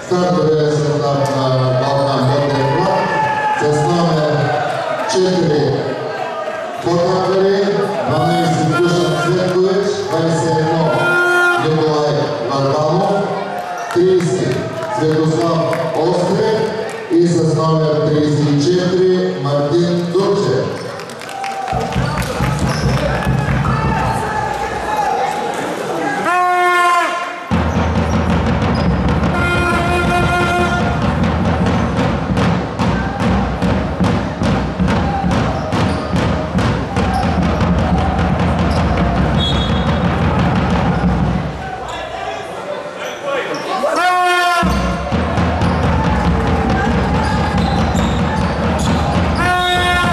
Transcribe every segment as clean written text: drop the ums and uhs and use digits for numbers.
Стартовия състав на Балкан Ботев Клуб с номер 4 Ботакари, 12 Душан Цветкович, 21 Николай Варбанов, 30 Светослав Острев и с номер 34 Мартин Дурчев. Yeah.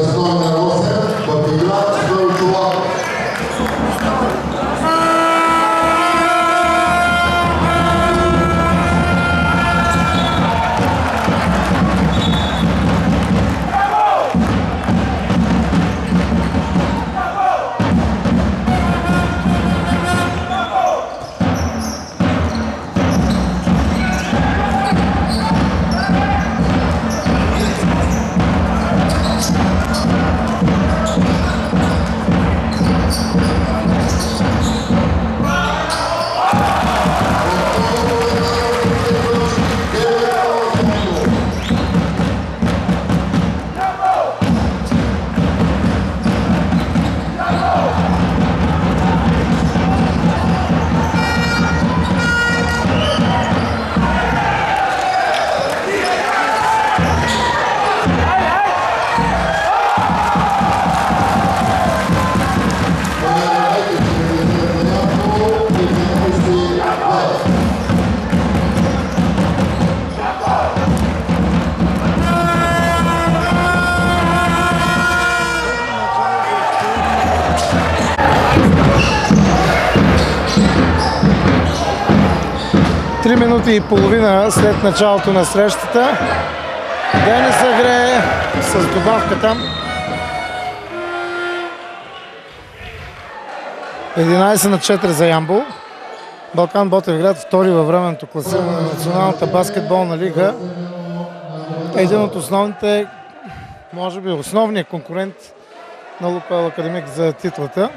с номер 8 в игра Стоил Чолаков. Три минути и половина след началото на срещата. Денис играе с добавката. 11-4 за Ямбол. Балкан Ботевград втори във временното класиране на Националната баскетболна лига. Един от основните, може би основният конкурент на Лупел Академик за титлата.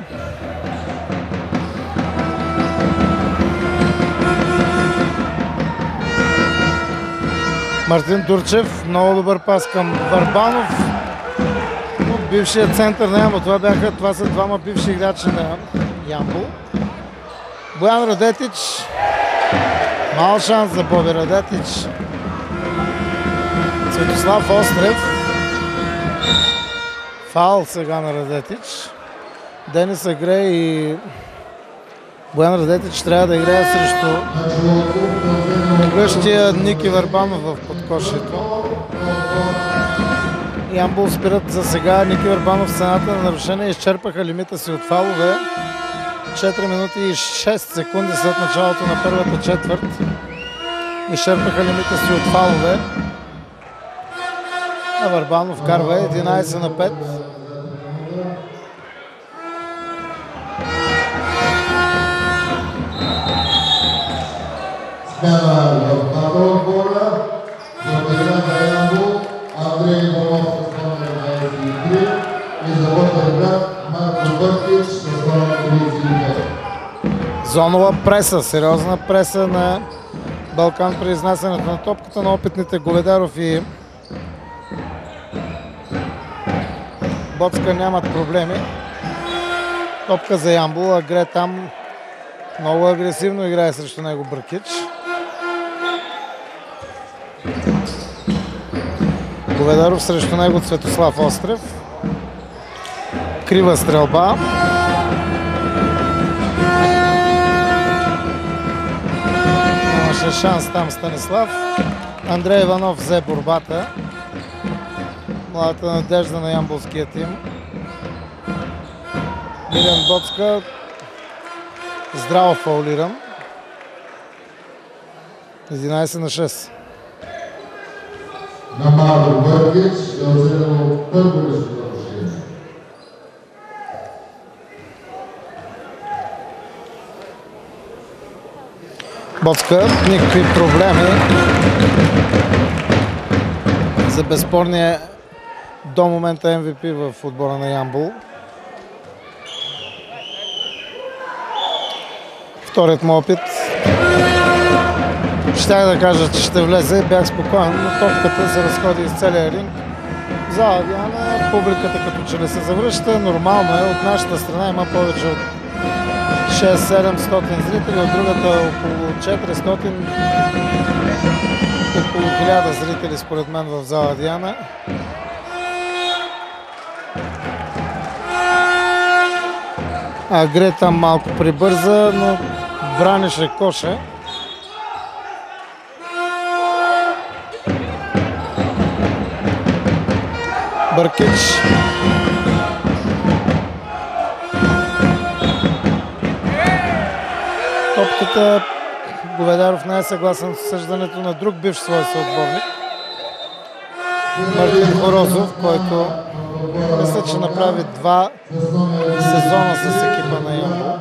Мартин Дурчев, много добър пас към Върбанов. Бившият център на Ямбол. Това са двама бивши играчи на Ямбол. Боян Радетич. Мал шанс за Боби Радетич. Светослав Острев. Фаул сега на Радетич. Денис играе и Боян Радетич трябва да играе срещу гръщия Ники Върбанов в подкошието. Ямбол спират за сега. Ники Върбанов в цената на нарушение изчерпаха лимита си от фалове. 4 минути и 6 секунди след началото на първата четвърт. Изчерпаха лимита си от фалове. А Върбанов карва 11-5. Смяна в първа отбора, за Белград Ямбол, Андрей Иванов с номер 23 и за Ботевград Марко Бъркич с номер 35. Зонова преса, сериозна преса на Балкан при изнасянето на топката на опитните Голедаров и Боцка нямат проблеми. Топка за Ямбол, а Гре там много агресивно играе срещу него Бъркич. Голедаров срещу него Светослав Острев. Крива стрелба. Нямаше шанс там Станислав. Андрей Иванов взе борбата. Младата надежда на ямболския тим. Милен Боцка здраво фаулиран. 11-6. На Марко Бъркич е озирано първо лично нарушение. Боцка, никакви проблеми за безспорния до момента MVP в отбора на Ямбол. Вторият му опит. Щях да кажа, че ще влезе, бях спокоен, но топката се разходи из целия ринг. За Авиана публиката като че ли се завръща, нормално е, от нашата страна има повече от 6-700 зрители, от другата около 400, около 1000 зрители според мен в зала Диана. Гре там малко прибърза, но бранеше коша. Бъркич. Топката Говедаров не е съгласен с съждането на друг бивш свой съотборник. Мартин Хорозов, който мисля, че направи 2 сезона с екипа на Ямбол.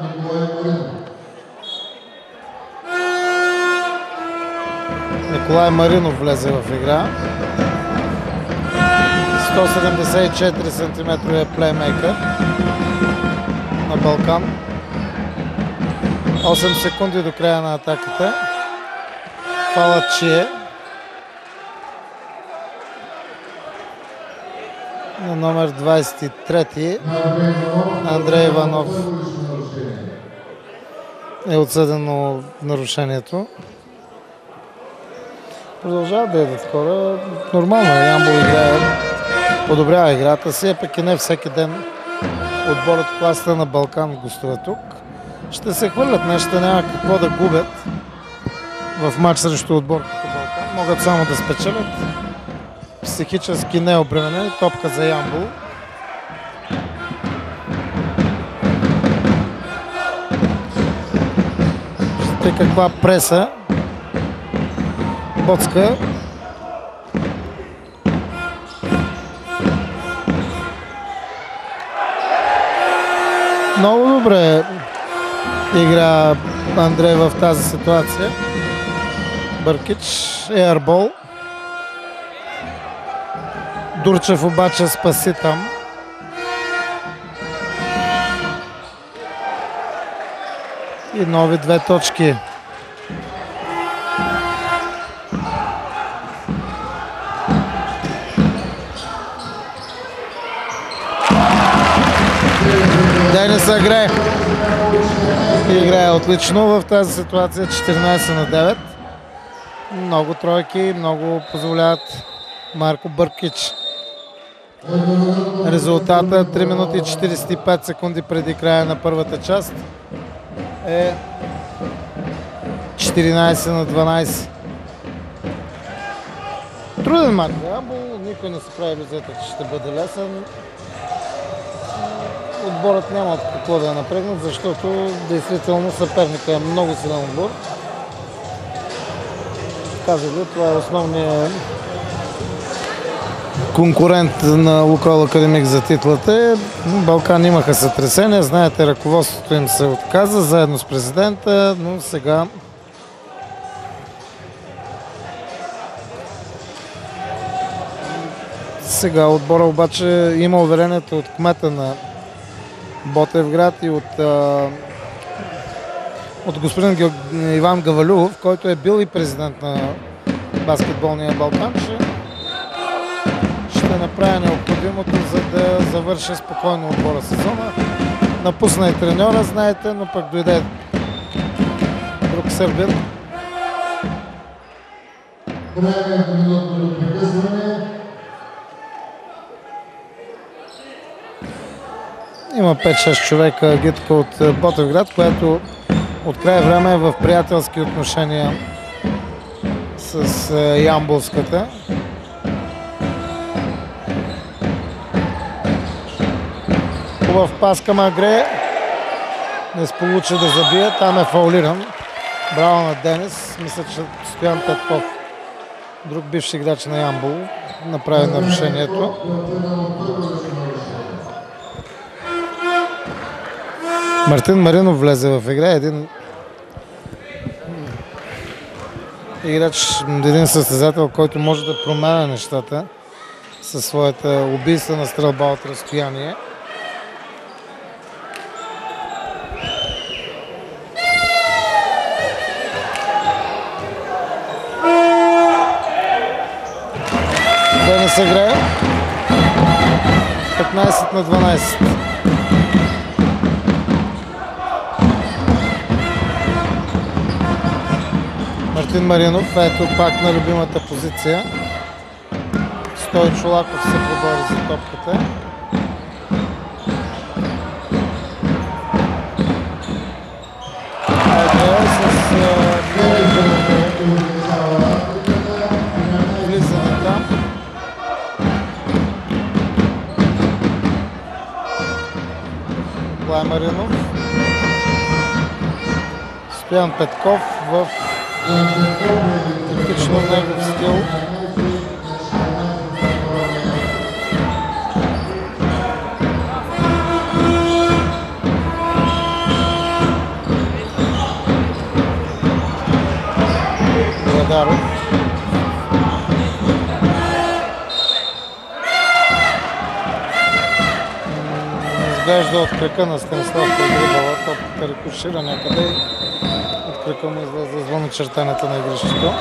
Николай Маринов влезе в игра. 174 см е плеймейкър на Балкан. 8 секунди до края на атаката. Палачие на номер 23 Андрей Иванов е отсъдено нарушението. Продължават да идват хора. Нормално е, Ямбол играе, подобрява играта си, пък и не всеки ден отбор от класата на Балкан гостува тук. Ще се хвърлят нещо, няма какво да губят в матч срещу отбор като Балкан. Могат само да спечелят. Психически необременени, топка за Ямбол. Ще каква преса. Боцка. Много добре игра Андрей в тази ситуация. Бъркич, еърбол. Дурчев обаче спаси там. И нови 2 точки. Денис Агре играе отлично в тази ситуация, 14 на 9. Много тройки, много позволяват Марко Бъркич. Резултата 3 минути и 45 секунди преди края на първата част е 14 на 12. Труден матч за Ямбол, никой не се прави иллюзията, че ще бъде лесен. Отборът няма от какво да я напрегнат, защото действително съперника е много силен отбор. Казах ви, това е основният конкурент на Лукойл Академик за титлата. Балкан имаха сътресения, знаете, ръководството им се отказа заедно с президента, но сега отбора обаче има уверението от кмета на Ботевград и от господин Иван Гавалюов, който е бил и президент на баскетболния Балкан, че ще направи необходимото, за да завърши спокойно отбора сезона. Напусна и треньора, знаете, но пък дойде друг сърбин. Има 5-6 човека агитка от Ботевград, което от край време е в приятелски отношения с ямболската. Хубав пас към Агре. Не сполучи да забие. Там е фаулиран. Браво на Денис. Мисля, че Стоян Петков, друг бивш играч на Ямбол, направи нарушението. Мартин Маринов влезе в игра. Един играч, един състезател, който може да променя нещата със своята убийствена стрелба от разстояние. Денис Агре. 15 на 12. Мартин Маринов, ето пак на любимата позиция. Стой Чолаков се побори за топката. Влизане там. Николай Маринов. Стоян Петков в типично негов стил. Владаров. Изглежда от кръка на Станислав Петрибала. Топката рикошира някъде. От кръка му излезе извън очертанията на игрището.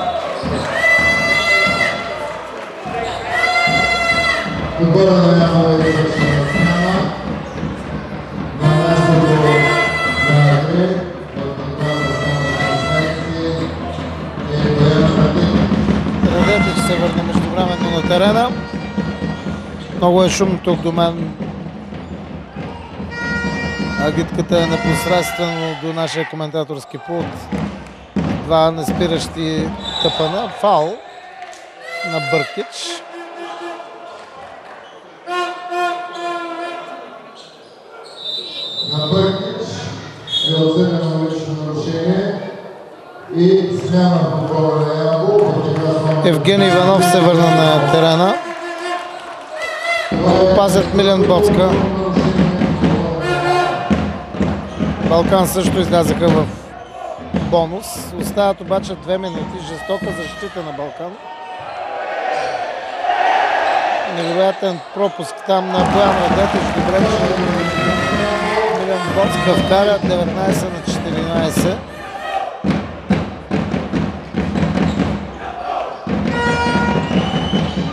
Отбора на Ямбол е извършена смяна. На мястото на Андре, в отбора за стандарт 16 е Боян Радин. Радетич се върна междувременно на терена. Много е шумно тук до мен. Агитката е непосредствено до нашия коментаторски пулт. Два неспиращи тъпана. Фаул на Бъркич. На Бъркич е оценено лично нарушение и смяна в отбора на Ямбол. Евгений Иванов се върна на терена. Пазят Милен Боцка. Балкан също излязаха в бонус. Остават обаче 2 минути. Жестока защита на Балкан. Невероятен пропуск там на Боян Радетич. Добре, че Милен Боцка вкара 19 на 14.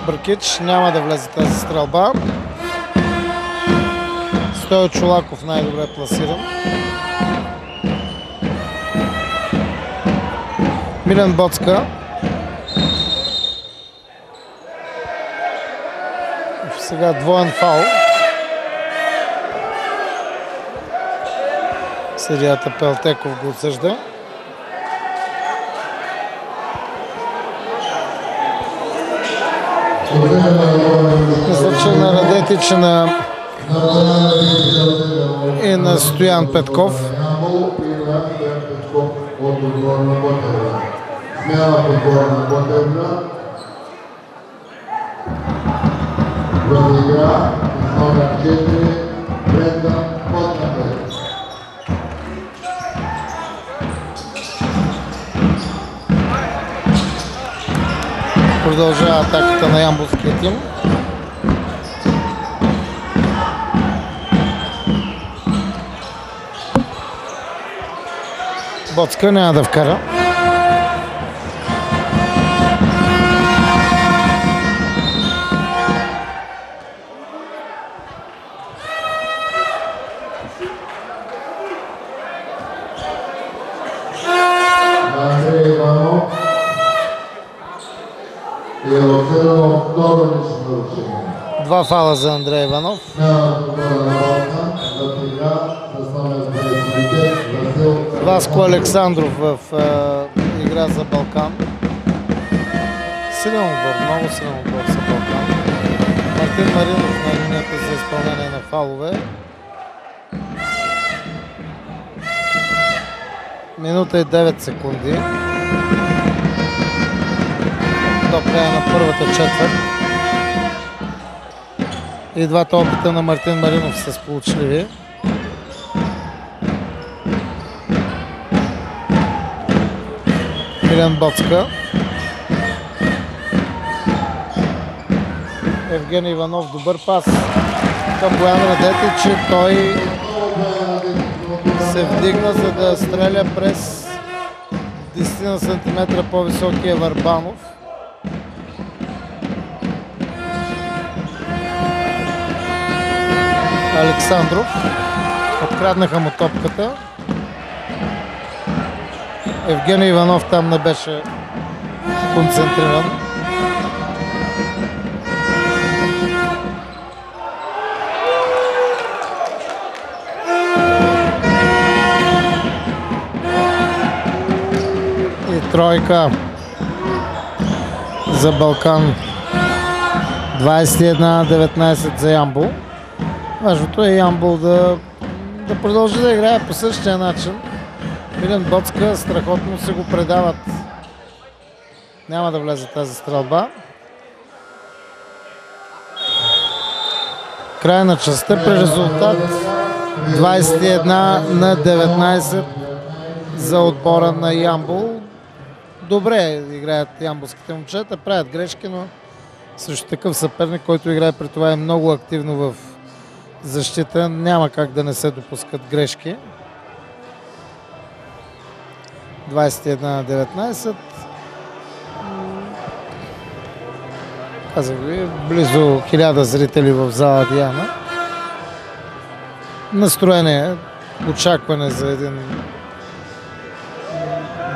Бъркич няма да влезе тази стрелба. Стойо Чолаков най-добре пласиран. Милен Боцка. Сега двоен фаул. Съдията Пелтеков го отсъжда. Мисля, че на Радетич и на Стоян Петков. Смяна в отбора на Ботевна. В игра с номер 4 Брендан Потнапет. Продължава атаката на ямболския тим. Боцка няма да вкара. Андрей Иванов е оценено второ лично нарушение. Два фала за Андрей Иванов. Смяна в отбора на Балкан в игра с номер 25 Васил Васко Александров в игра за Балкан. Силен отбор, много силен отбор за Балкан. Мартин Маринов на линията за изпълнение на фалове. Минута и 9 секунди до края на първата четвърт. И двата опита на Мартин Маринов са сполучливи. Милен Боцка. Евгений Иванов, добър пас към Боян Радетич, че той се вдигна, за да стреля през 10 см по-високия Върбанов. Александров. Откраднаха му топката. Евгений Иванов там не беше концентриран. И тройка за Балкан. 21-19 за Ямбол. Важното е Ямбол да да продължи да играе по същия начин. Милен Боцка страхотно се го предават. Няма да влезе тази стрелба. Край на частта при резултат 21-19 за отбора на Ямбол. Добре играят ямболските момчета, правят грешки, но срещу такъв съперник, който играе при това е много активно в защита, няма как да не се допускат грешки. 21-19. Казах ви, близо 1000 зрители в зала Диана. Настроение, очакване за един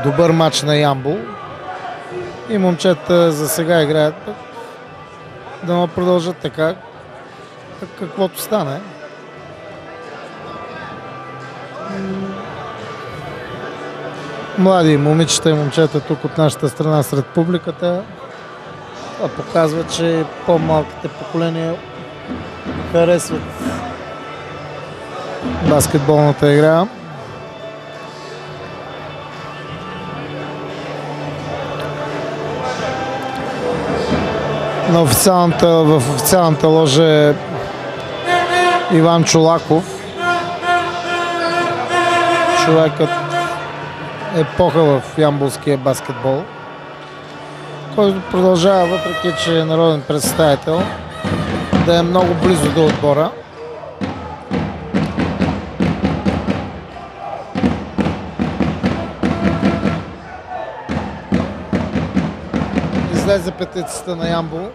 добър матч на Ямбол. И момчета за сега играят, да му продължат така, каквото стане. Млади момичета и момчета тук от нашата страна сред публиката. Това показва, че по-малките поколения харесват баскетболната игра. В официалната ложа е Иван Чолаков. Човекът епоха в ямболския баскетбол, който продължава, въпреки че е народен представител, да е много близо до отбора. Излезе петицата на Ямбол.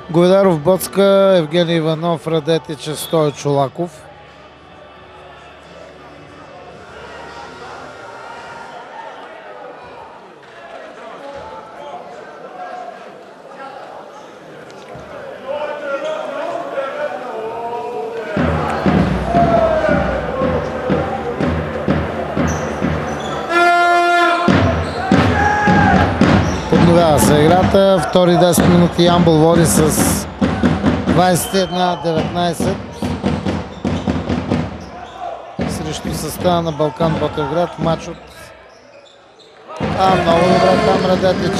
Говедаров, Боцка, Евгений Иванов, Радетич, Стою Чолаков. Подновява се играта. Втори 10 минути Ямбол води с 21-19 срещу състава на Балкан Ботевград. Мач от... много добре там Радетич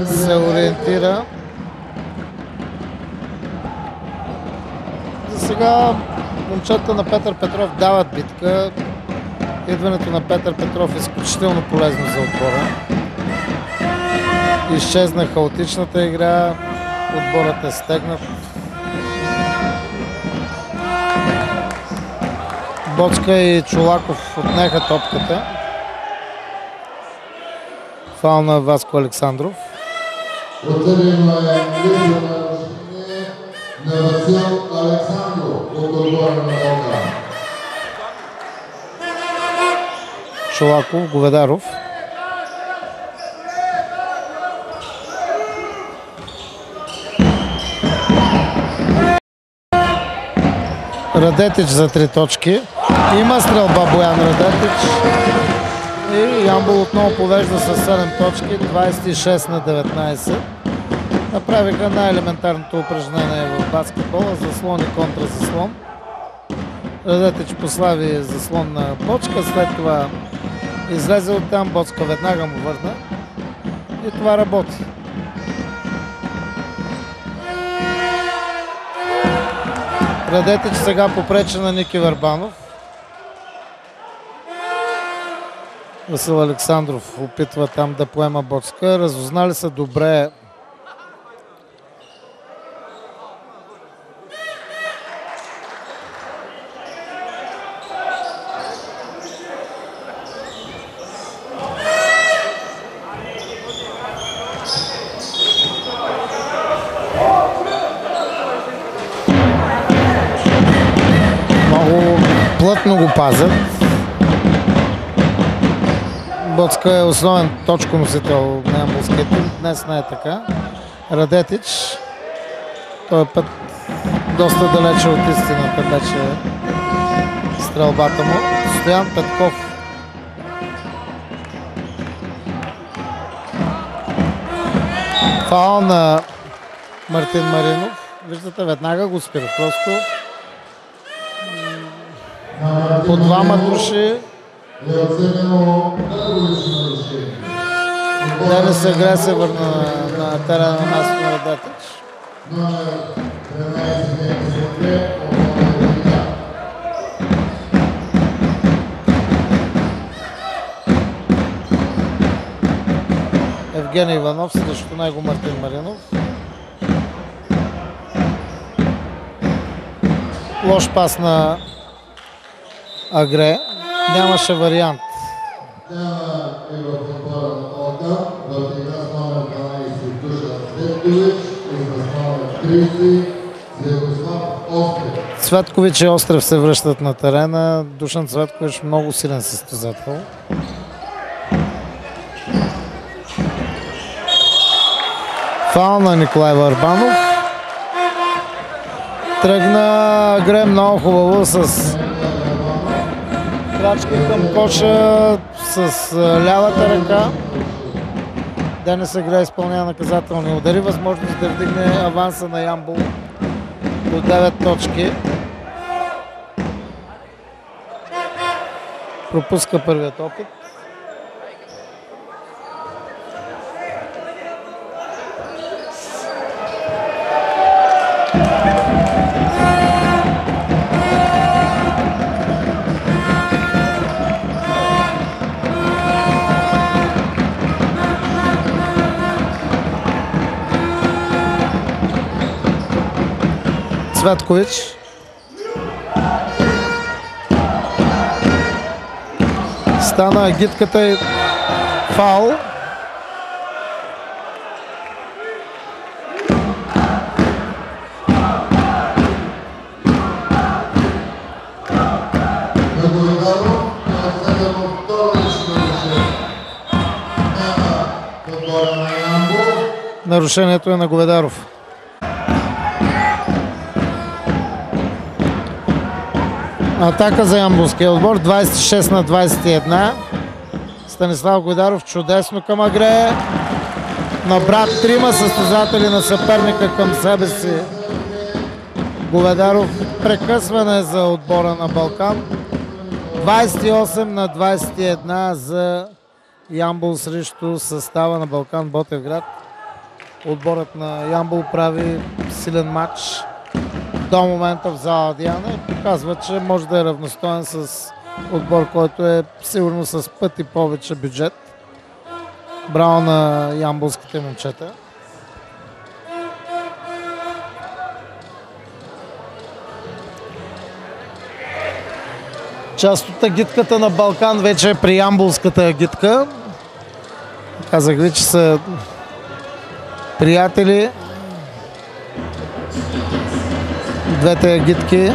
се ориентира. За сега момчета на Петър Петров дават битка. Идването на Петър Петров е изключително полезно за отбора. Изчезна хаотичната игра, отборът е стегнат. Боцка и Чолаков отнеха топката. Фаул на Васко Александров. Оценено е близо нарушение на Васил Александров от отбора на Балкан. Чолаков, Говедаров. Радетич за 3 точки. Има стрелба Боян Радетич. И Ямбол отново повежда с 7 точки. 26-19. Направиха най-елементарното упражнение в баскетбола. Заслон и контразаслон. Радетич послави заслон на Бочка. След това излезе оттам. Боцка веднага му върна. И това работи. Радетич сега попрече на Ники Върбанов. Васил Александров опитва там да поема Боцка. Разузнали са добре плътно го пазят. Боцка е основен точконосител на ямболския тим. Днес не е така. Радетич. Този път доста далече от истината беше стрелбата му. Стоян Петков. Фаул на Мартин Маринов. Виждате, веднага го спира. Просто по двама души. Денис Агре се върна на терена на място на Радетич. Евгений Иванов срещу него Мартин Маринов. Лош пас на Агре. Нямаше вариант. Цветкович и Острев се връщат на терена. Душан Цветкович много силен състезател. Фаул на Николай Върбанов. Тръгна Агре много хубаво с крачки към коша, с лявата ръка. Денис Агре изпълнява наказателни удари. Възможност да вдигне аванса на Ямбол до 9 точки. Пропуска първият опит. Цветкович. Стана агитката и фаул. Нарушението е на Говедаров. Атака за ямболския отбор, 26 на 21. Станислав Говедаров чудесно към Агре. Набра трима състезатели на съперника към себе си. Говедаров прекъсване за отбора на Балкан. 28 на 21 за Ямбол срещу състава на Балкан Ботевград. Отборът на Ямбол прави силен матч до момента в зала Диана и показва, че може да е равностоен с отбор, който е сигурно с пъти повече бюджет. Браво на ямболските момчета. Част от агитката на Балкан вече е при ямболската агитка. Казах ви, че са приятели. Двете агитки.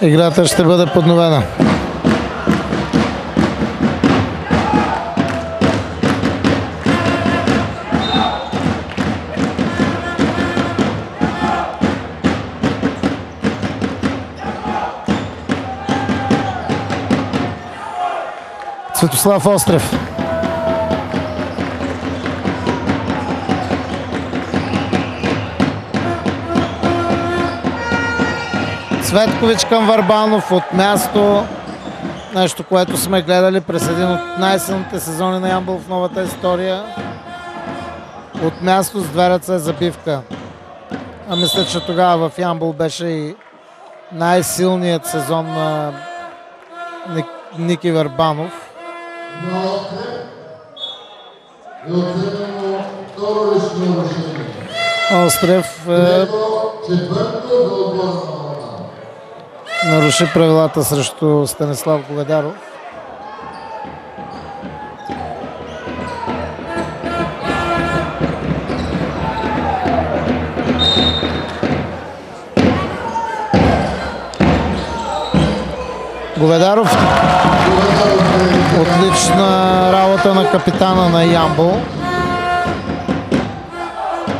Играта ще бъде подновена. Светослав Острев. Цветкович към Върбанов от място. Нещо, което сме гледали през един от най-силните сезони на Ямбол в новата история. От място с две ръце забивка. А мисля, че тогава в Ямбол беше и най-силният сезон на Ники Върбанов. Острев наруши правилата срещу Станислав Говедаров. Говедаров отлична работа фалата на капитана на Ямбол.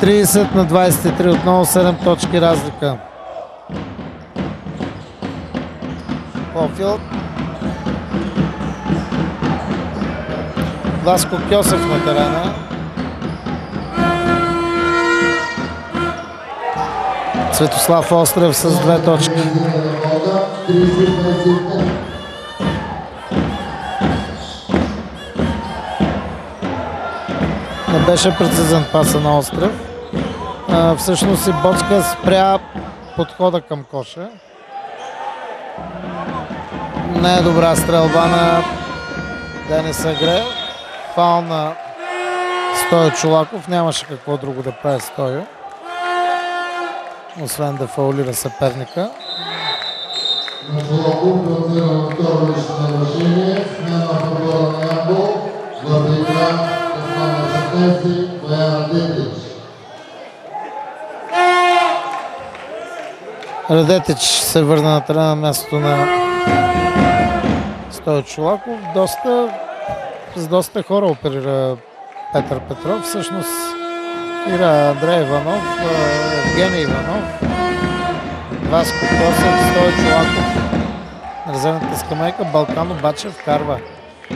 30-23, отново 7 точки разлика. Хофилд. Васко Кьосев на терена. Светослав Острев с 2 точки. Не беше прецизен паса на Острев. Всъщност и Боцка спря подхода към коша. Не е добра стрелба на Денис Агре. Фаул на Стойо Чолаков. Нямаше какво друго да прави Стойо, освен да фаулира съперника. На Чолаков планирано второ лично нарушение. Смяна в отбора на Ямбол. В игра основна 16 Боян Радетич. Радетич се върна на терена на мястото на Стойо Чолаков. С доста хора оперира Петър Петров. Всъщност игра Андрей Иванов, Евгений Иванов, Васко Косев, Стойо Чолаков. На резервната скамейка Балкан обаче вкарва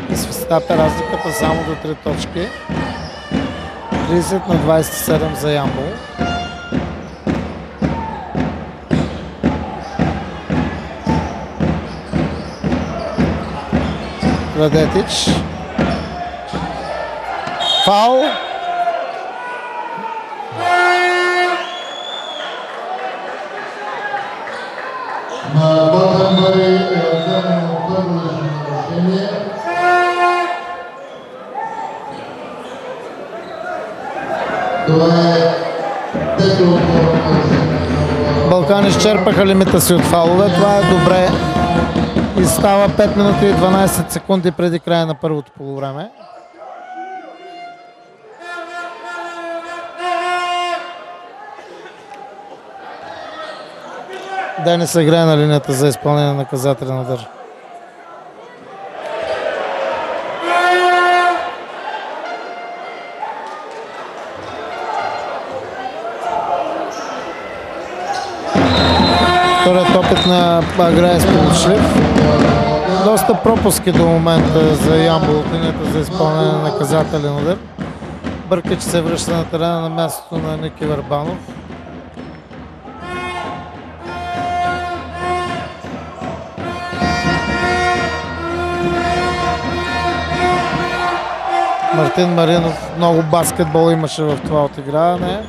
и свистата разликата само до 3 точки. 30-27 за Ямбол. Радетич. Фаул. На Ботанбари е вземано първо лично нарушение. Това е пето отборно нарушение. Балкан изчерпаха лимита си от фаулове. Това е добре. И става 5 минути и 12 секунди преди края на първото полувреме. Денис Агре на линията за изпълнение на наказателен удар. Вторият опит на Агре е сполучлив. Доста пропуски до момента за Ямбол от линията за изпълнение на наказателен удар. Бъркач се връща на терена на мястото на Ники Върбанов. Мартин Маринов, много баскетбол имаше в това отиграване.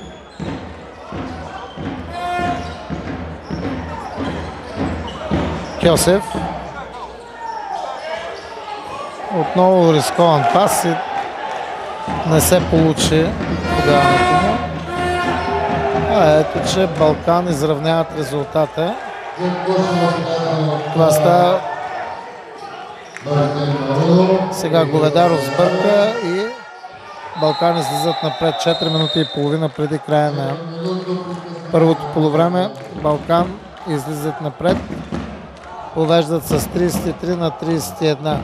Кьосев. Отново рискован пас и не се получи подаването му. Ето, че Балкан изравняват резултата. Това става. Сега Говедаров сбърка и Балкан излизат напред 4 минути и половина преди края на първото полувреме. Балкан излизат напред. Повеждат с 33-31.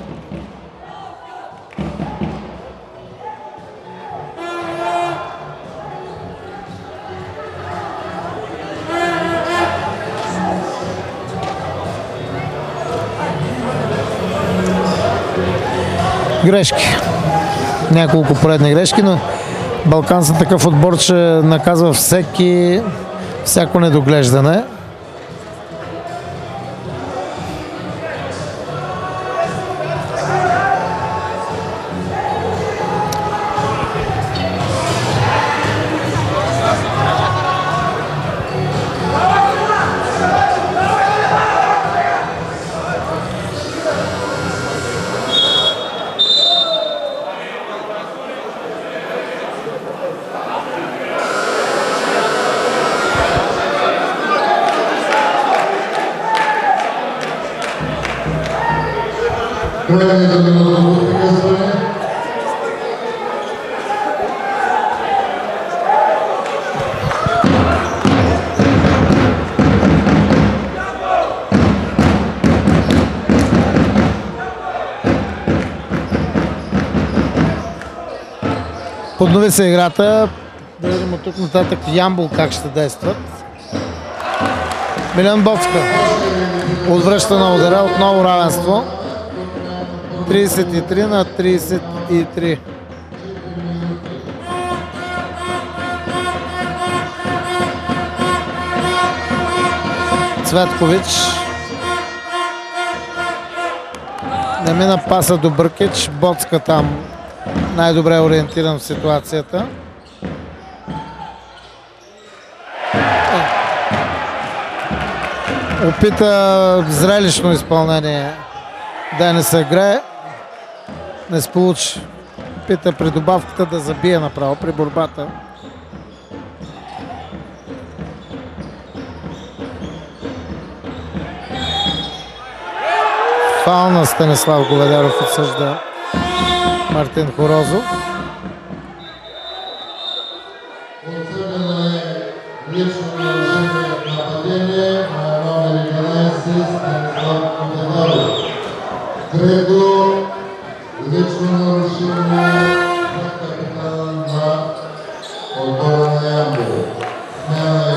Грешки. Няколко поредни грешки, но Балкан са такъв отбор, че наказва всяко недоглеждане. Крайната минутно прекъсване. Поднови се играта. Да видим от тук нататък Ямбол как ще действат. Милен Боцка отвръща на удара, отново равенство. 33 на 33. Цветкович. Не мина паса до Бъркич. Боцка там най-добре ориентиран в ситуацията. Опита зрелищно изпълнение Денис Агре. Не се получи. Опита при добавката да забие направо при борбата. Фаул на Станислав Говедаров отсъжда Мартин Хорозов. Отсъдено е лично нарушение нападение на номер 11 Станислав Говедаров. Трето лично нарушение на капитана на отбора на Ямбол.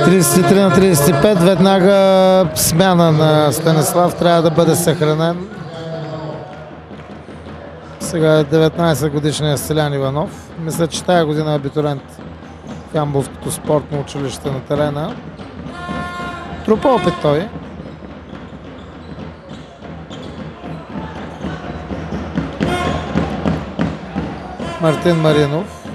33 на 35, веднага смяна на Станислав, трябва да бъде съхранен. Сега е 19 годишният Стилян Иванов. Мисля, че тая година е абитурент в Ямболското спортно училище на терена. Трупа опит той. Мартин Маринов.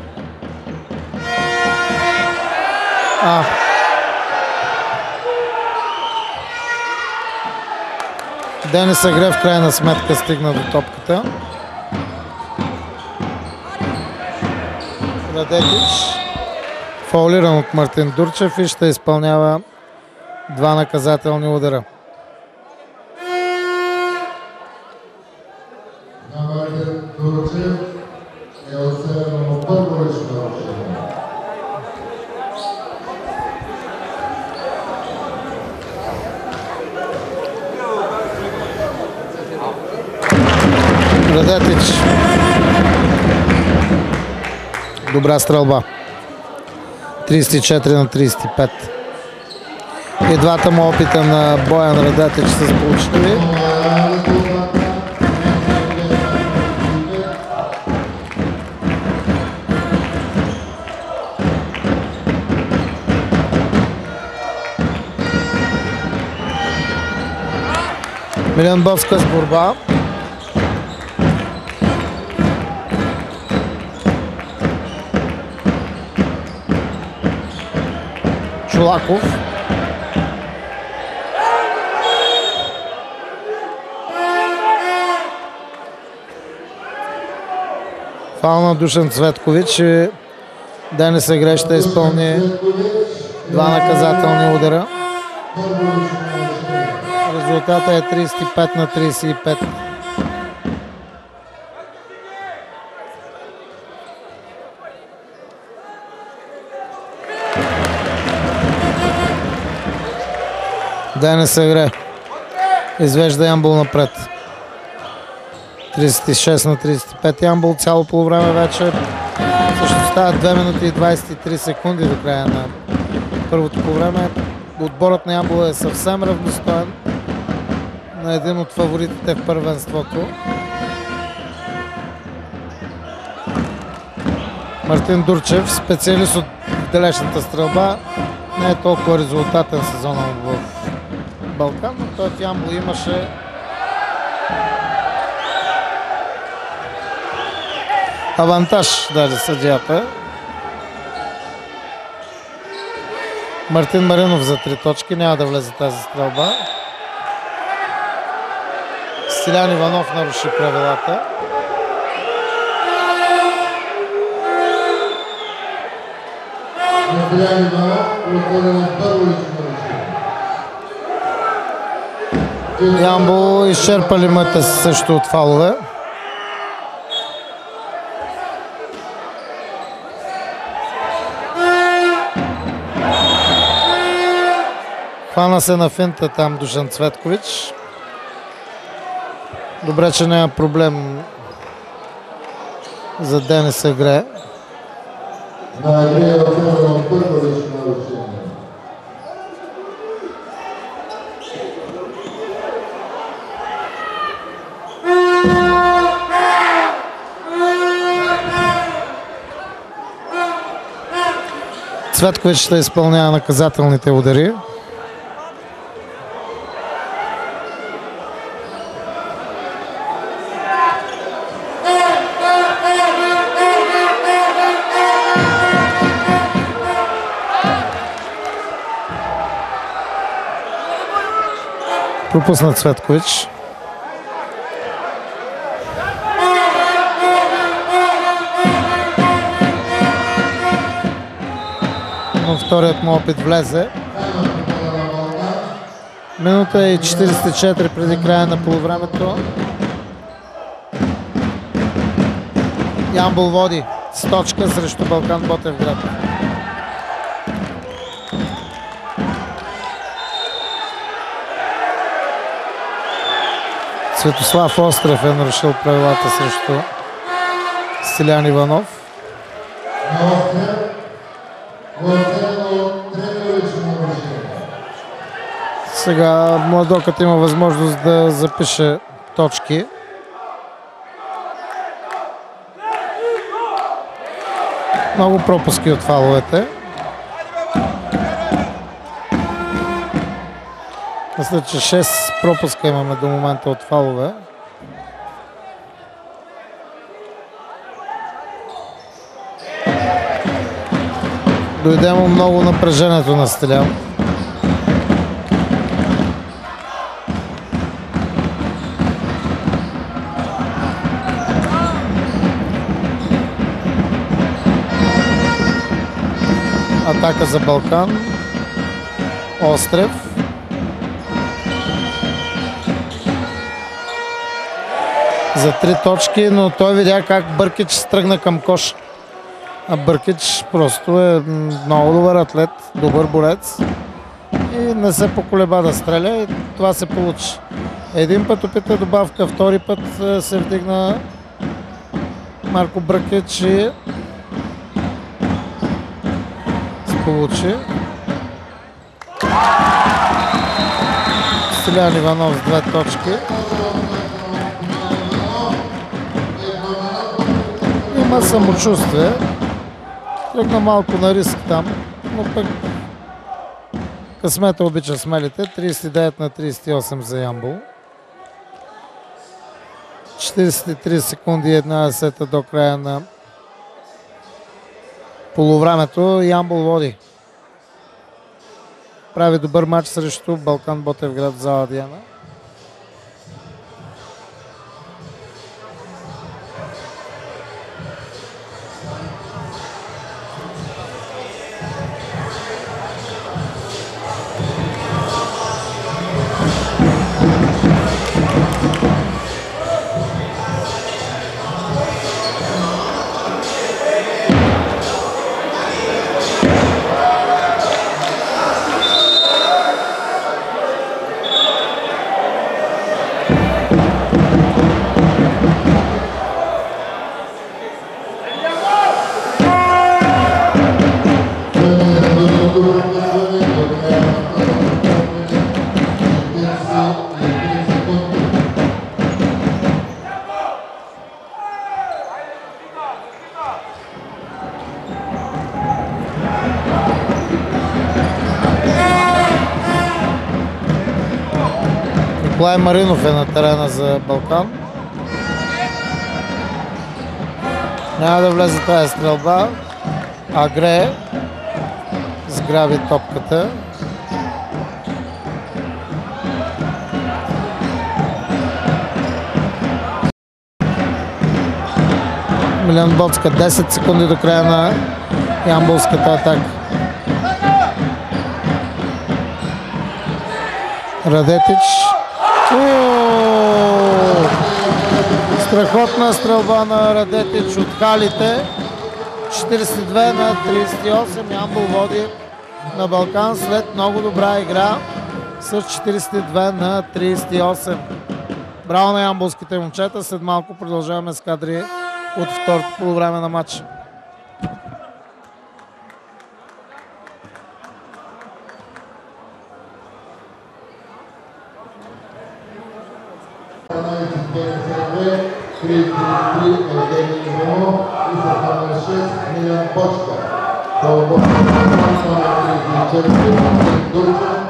Денис Агре в крайна сметка стигна до топката. Радетич фаулиран от Мартин Дурчев и ще изпълнява два наказателни удара. На Мартин Дурчев е отсъдено първо лично нарушение. Радетич. Добра стрелба. 34 на 35. И двата му опита на Боян Радетич са сполучливи. Милен Боцка с борба. Чулаков. Фаул на Душан Цветкович и Денис Агре ще изпълни два наказателни удара. Резултата е 35 на 35. Денис Агре извежда Ямбол напред. 36 на 35 Ямбол, цяло полувреме вече. Също става 2 минути и 23 секунди до края на първото полувреме. Отборът на Ямбол е съвсем равностоен на един от фаворитите в първенството. Мартин Дурчев, специалист от далечната стрелба, не е толкова резултатен сезон в Балкан, но той в Ямбол имаше авантаж, даже съдията. Мартин Маринов за 3 точки, няма да влезе тази стрелба. Стилян Иванов наруши правилата. Стилян Иванов отворено първо лично нарушение. Ямбол изчерпали мъта си също от фалове. Хвана се на финта там Душан Цветкович. Добре, че няма проблем за Денис Агре. на игрия оценено първо лично нарушение. Цветкович ще изпълнява наказателните удари. Пропусна Цветкович. Но вторият му опит влезе. Минута и 44 преди края на полувремето. Ямбол води с точка срещу Балкан Ботевград. Светослав Острев е нарушил правилата срещу Стилян Иванов. Сега Младокът има възможност да запише точки. Много пропуски от фаловете. Мисля, че 6 пропуска имаме до момента от фалове. Дойде му много напрежението на Стилян. Атака за Балкан. Острев. За 3 точки, но той видя как Бъркич стръгна към кош. А Бъркич просто е много добър атлет, добър борец и не се поколеба да стреля и това се получи. Един път опита добавка, втори път се вдигна Марко Бъркич и се получи. Стилян Иванов с 2 точки. Има самочувствие. Тръгна малко на риск там, но пък късмета обича смелите. 39 на 38 за Ямбол. 43 секунди и 1/10 до края на полувремето. Ямбол води. Прави добър матч срещу Балкан Ботевград в зала Диана. Николай Маринов е на терена за Балкан. Няма да влезе тази стрелба. Агре сграби топката. Милен Боцка, 10 секунди до края на ямболската атака. Радетич. Страхотна стрелба на Радетич от халите. 42 на 38. Ямбол води на Балкан след много добра игра с 42 на 38. Браво на ямболските момчета. След малко продължаваме с кадри от второто полувреме на матча. Евгений Иванов и с номер 6 Милен Бочка. По номер 34 Мартин Дурчев,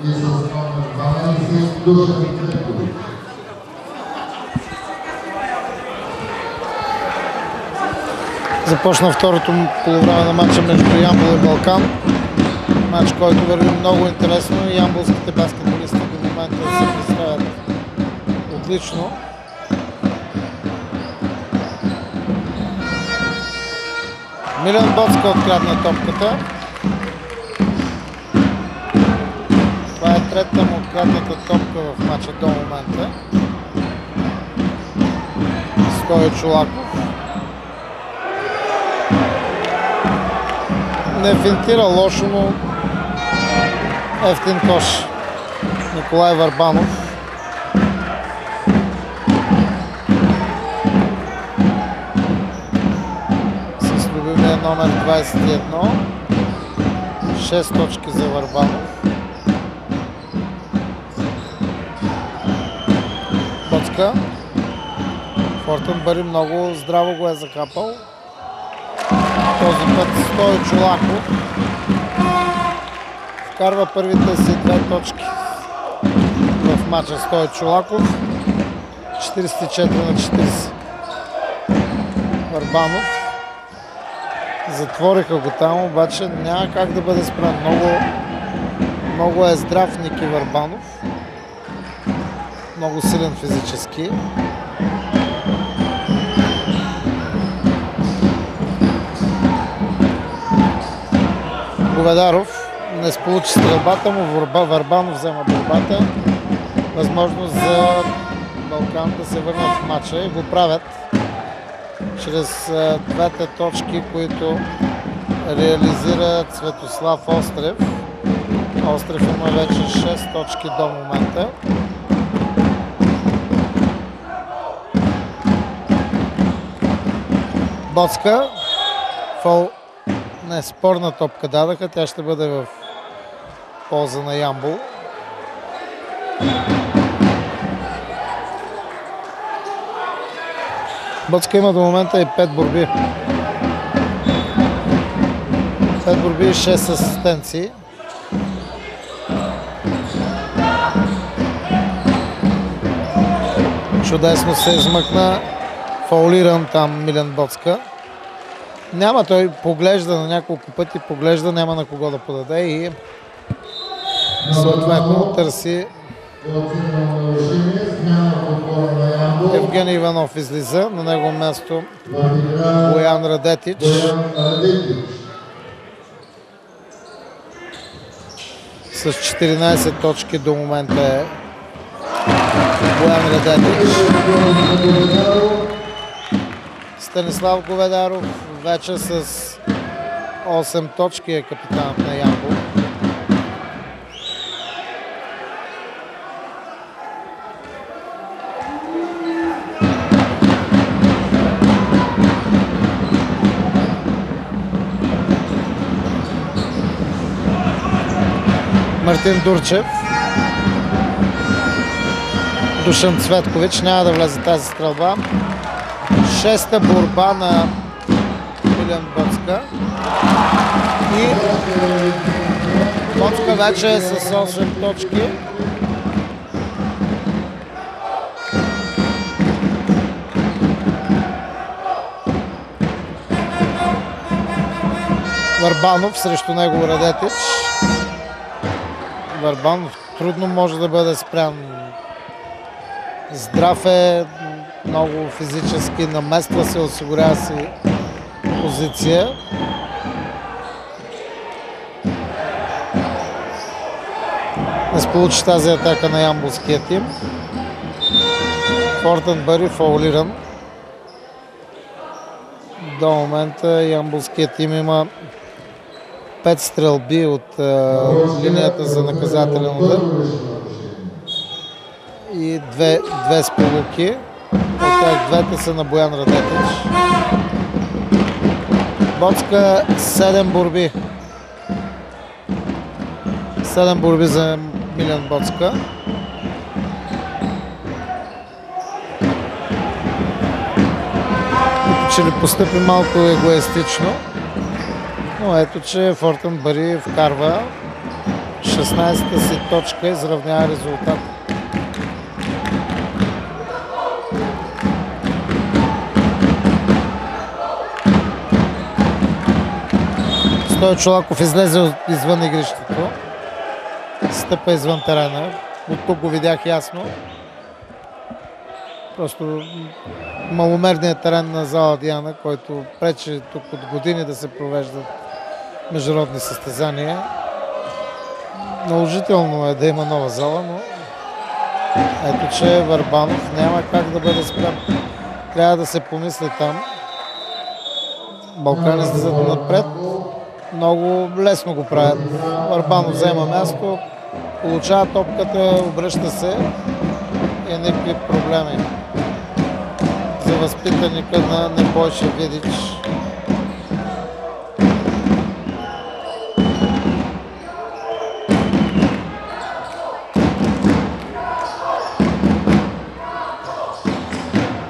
и с номер 12 Душан Цветкович. Започна второто полувреме на матча между Ямбол и Балкан. Матч, който върви много интересно и ямболските баскетболисти до момента се представят отлично. Милен Боцка открадна топката. Това е третата му открадната топка в матча до момента. Стою Чолаков. Не финтира лошо, но ефтин кош. Николай Върбанов. С любимия номер 21. 6 точки за Върбанов. Боцка. Фортенбъри много здраво го е закапал. Този път Стою Чолаков вкарва първите си 2 точки в матча. Стою Чолаков 44-40. Върбанов затвориха го там, обаче няма как да бъде спрян. Много е здрав Ники Върбанов. Много силен физически. Говедаров не сполучи стрелбата му, Върбанов взема борбата. Възможност за Балкан да се върнат в матча и го правят чрез двете точки, които реализира Цветослав Острев. Острев има вече 6 точки до момента. Боцка. Фол. Не, спорна топка дадаха, тя ще бъде в полза на Ямбол. Боцка има до момента и 5 борби. 5 борби и 6 асистенции. Чудесно се измъкна. Фаулиран там Милен Боцка. Няма, той поглежда на няколко пъти, поглежда, няма на кого да подаде и съответно търси. Евгений Иванов излиза, на него място Боян Радетич. С 14 точки до момента е Боян Радетич. Станислав Говедаров вече с 8 точки е капитанът на Ямбол. Мартин Дурчев. Душан Цветкович, няма да влезе тази стрелба. 6-та борба на Милен Боцка. И Боцка вече е с 8 точки. Върбанов срещу него Радетич. Върбанов трудно може да бъде спрян. Здрав е, много физически, намества се, осигурява си позиция. Не сполучи тази атака на ямболския тим. Фортенбъри фаулиран. До момента ямболския тим има 5 стрелби от линията за наказателен удар и две сполуки. От тях двете са на Боян Радетич. Боцка 7 борби. 7 борби за Милен Боцка. Че ли постъпи малко егоистично, но ето, че Фортънбъри вкарва 16-та си точка и изравнява резултат. Стоя Чолаков излезе извън игрището, стъпа извън терена, от тук го видях ясно. Просто маломерният терен на зала Диана, който пречи тук от години да се провеждат международни състезания. Наложително е да има нова зала, но ето, че Върбанов няма как да бъде спрян. Трябва да се помисли там. Балкани слизат напред. Много лесно го правят. Върбанов взема място, получава топката, обръща се и никакви проблеми за възпитаника на Непойша Видич.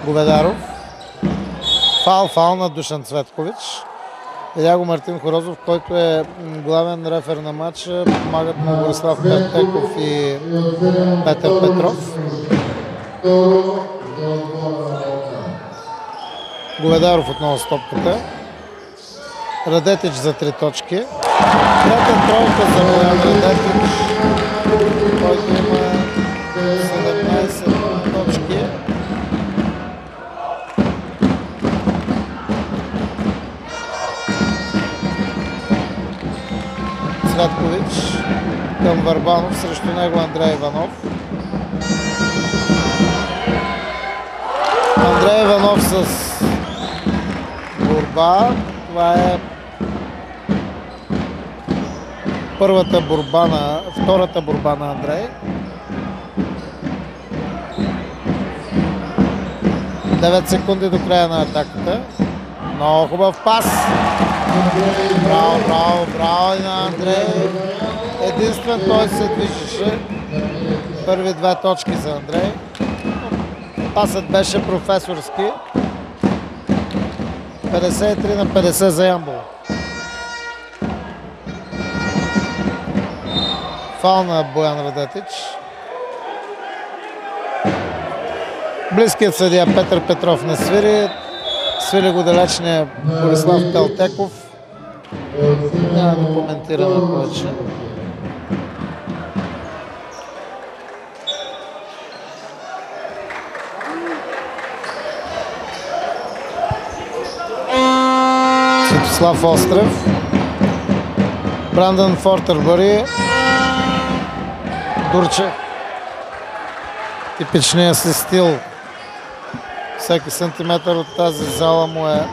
Говедаров. Фал на Душан Цветкович. Видя го Мартин Хорозов, който е главен рефер на матча. Помагат му Борислав Петеков и Петър Петров. Говедаров отново с топката. Радетич за 3 точки. Трета тройка за Боян Радетич, който има 17 точки. Цветкович към Върбанов, срещу него Андрей Иванов. Андрей Иванов с борба. Това е втората борба на Андрей. 9 секунди до края на атаката. Много хубав пас. Браво и на Андрей. Единствен той се движеше. Първи 2 точки за Андрей. Пасът беше професорски. 53 на 50 за Ямбол. Фал на Боян Радетич. Близкият съдия Петър Петров не свири. Свири го далечния Борислав Пелтеков. Няма да коментираме повече. Светослав Острев. Брандън Фортърбъри. Дурче. Типичният си стил. Всеки сантиметър от тази зала му е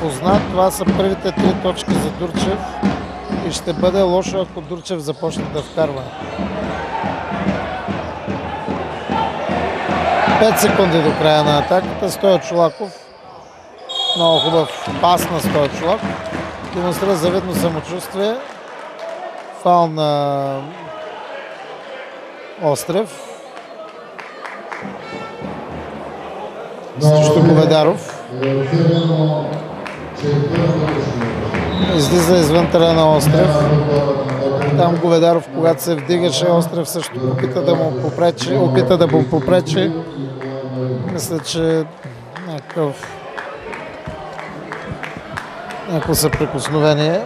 познат. Това са първите 3 точки за Дурчев и ще бъде лошо, ако Дурчев започне да вкарва. 5 секунди до края на атаката. Стоя Чолаков. Много хубав пас на Стоя Чолаков. Демонстрира завидно самочувствие. Фал на Острев. Срещу Говедаров. Излиза извън терена Острев. Там Говедаров, когато се вдигаше, Острев също опита да му попречи. Мисля, че някакво съприкосновение.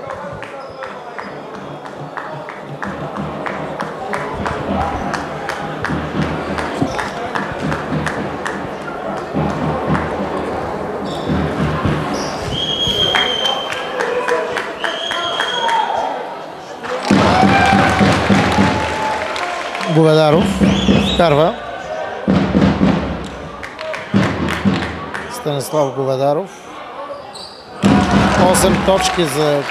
Говедаров вкарва. Станислав Говедаров. 8 точки за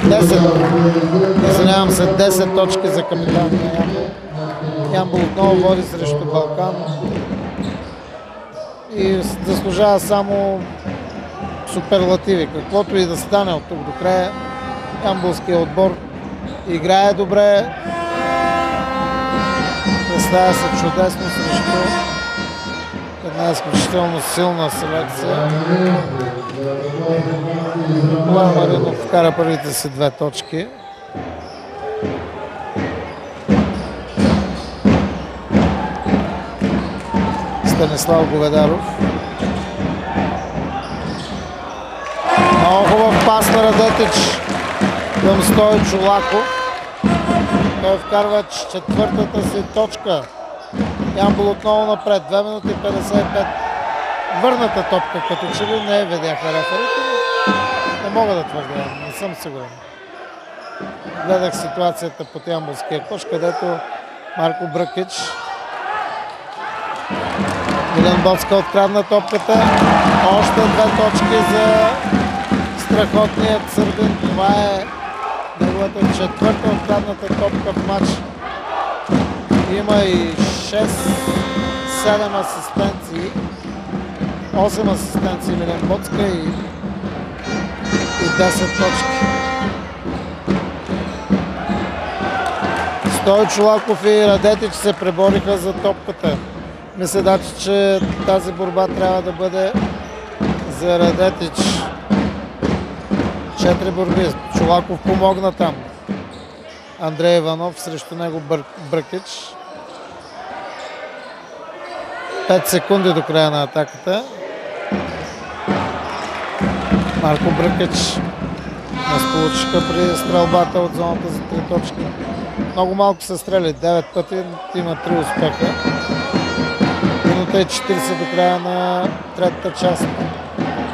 10 точки за капитан на Ямбол. Ямбол отново води срещу Балкан и заслужава само суперлативи. Каквото и да стане от тук до края, ямболският отбор Играе добре. Представя се чудесно срещу една изключително силна селекция. Николай Маринов вкара първите си 2 точки. Станислав Говедаров. Много хубав пас на Радетич към Стои Чолаков. Той вкарва 4-та си точка. Ямбол отново напред. 2 минути 55. Върната топка, като че ли не видяха реферите. Не мога да твърдя, не съм сигурен. Гледах ситуацията под ямболския кош, където Марко Бръкич. Милен Боцка открадна топката. Още 2 точки за страхотният сърбин. Това е неговата 4-та открадната топка в матч. Има и 6-7 асистенции. 8 асистенции Милен Боцка и 10 точки. Стои Чолаков и Радетич се пребориха за топката. Мисля, че тази борба трябва да бъде за Радетич. 4 борби. Чолаков помогна там. Андрей Иванов срещу него Бръкич. 5 секунди до края на атаката. Марко Бръкич не сполучиха при стрелбата от зоната за 3 точки. Много малко се стрели. 9 пъти, има 3 успеха. Минута е 40 до края на третата част.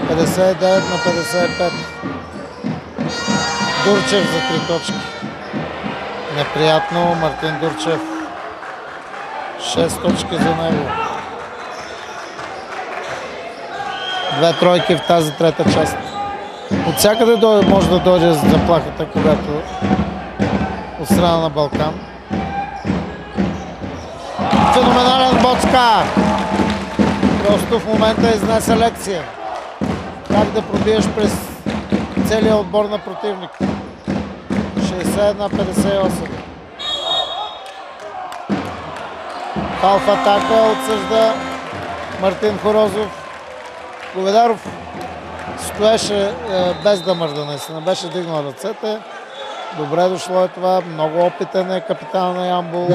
59 на 55. Дурчев за 3 точки. Неприятно. Мартин Дурчев. 6 точки за него. 2 тройки в тази трета част. От всякъде може да дойде заплахата, когато от страна на Балкан. Феноменален Боцка! Просто в момента изнесе лекция. Как да пробиеш през целия отбор на противник. 61-58. Фал в атака отсъжда Мартин Хорозов. Говедаров стоеше без да мърда, наистина беше дигнал ръцете. Добре дошло е това, много опитен е капитан на Ямбол.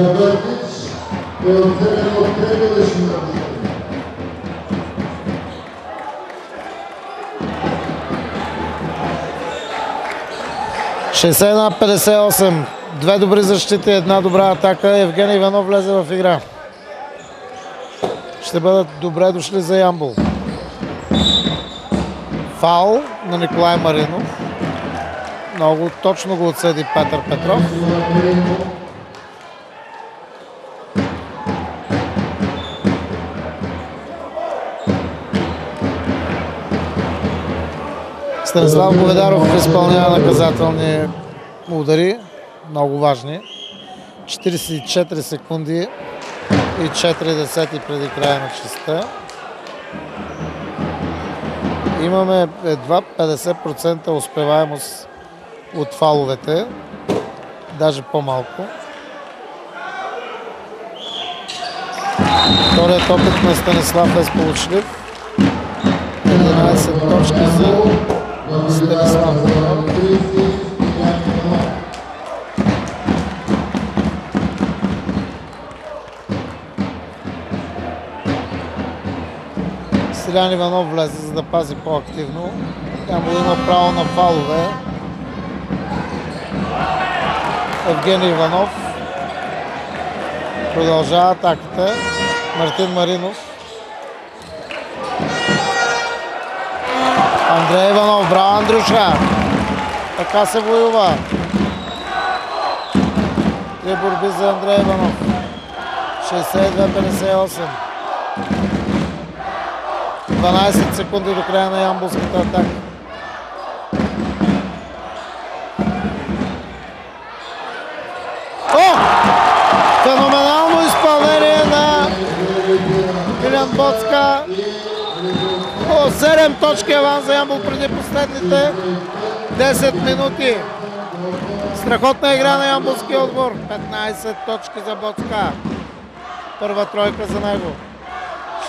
Шестдесет 58. 2 добри защити, 1 добра атака. Евгений Иванов влезе в игра. Ще бъдат добре дошли за Ямбол. Фаул на Николай Маринов. Много точно го отсъди Петър Петров. Станислав Говедаров изпълнява наказателни удари. Много важни. 44 секунди и 4 десети преди края на частта. Имаме едва 50% успеваемост от фаловете, даже по-малко. Вторият опит на Станислав е сполучлив. 11 точки за Станислав. Стилян Иванов влезе, за да пази по-активно. Ямбол има право на фалове. Евгений Иванов. Продължава атаката. Мартин Маринов. Андрей Иванов. Браво, Андрюша! Така се воюва. 3 борби за Андрей Иванов. 62-58. 12 секунди до края на ямболската атака. О! Феноменално изпълнение на Милен Боцка. 7 точки аванс за Ямбол преди последните 10 минути. Страхотна игра на ямбулския отбор. 15 точки за Боцка. Първа тройка за него.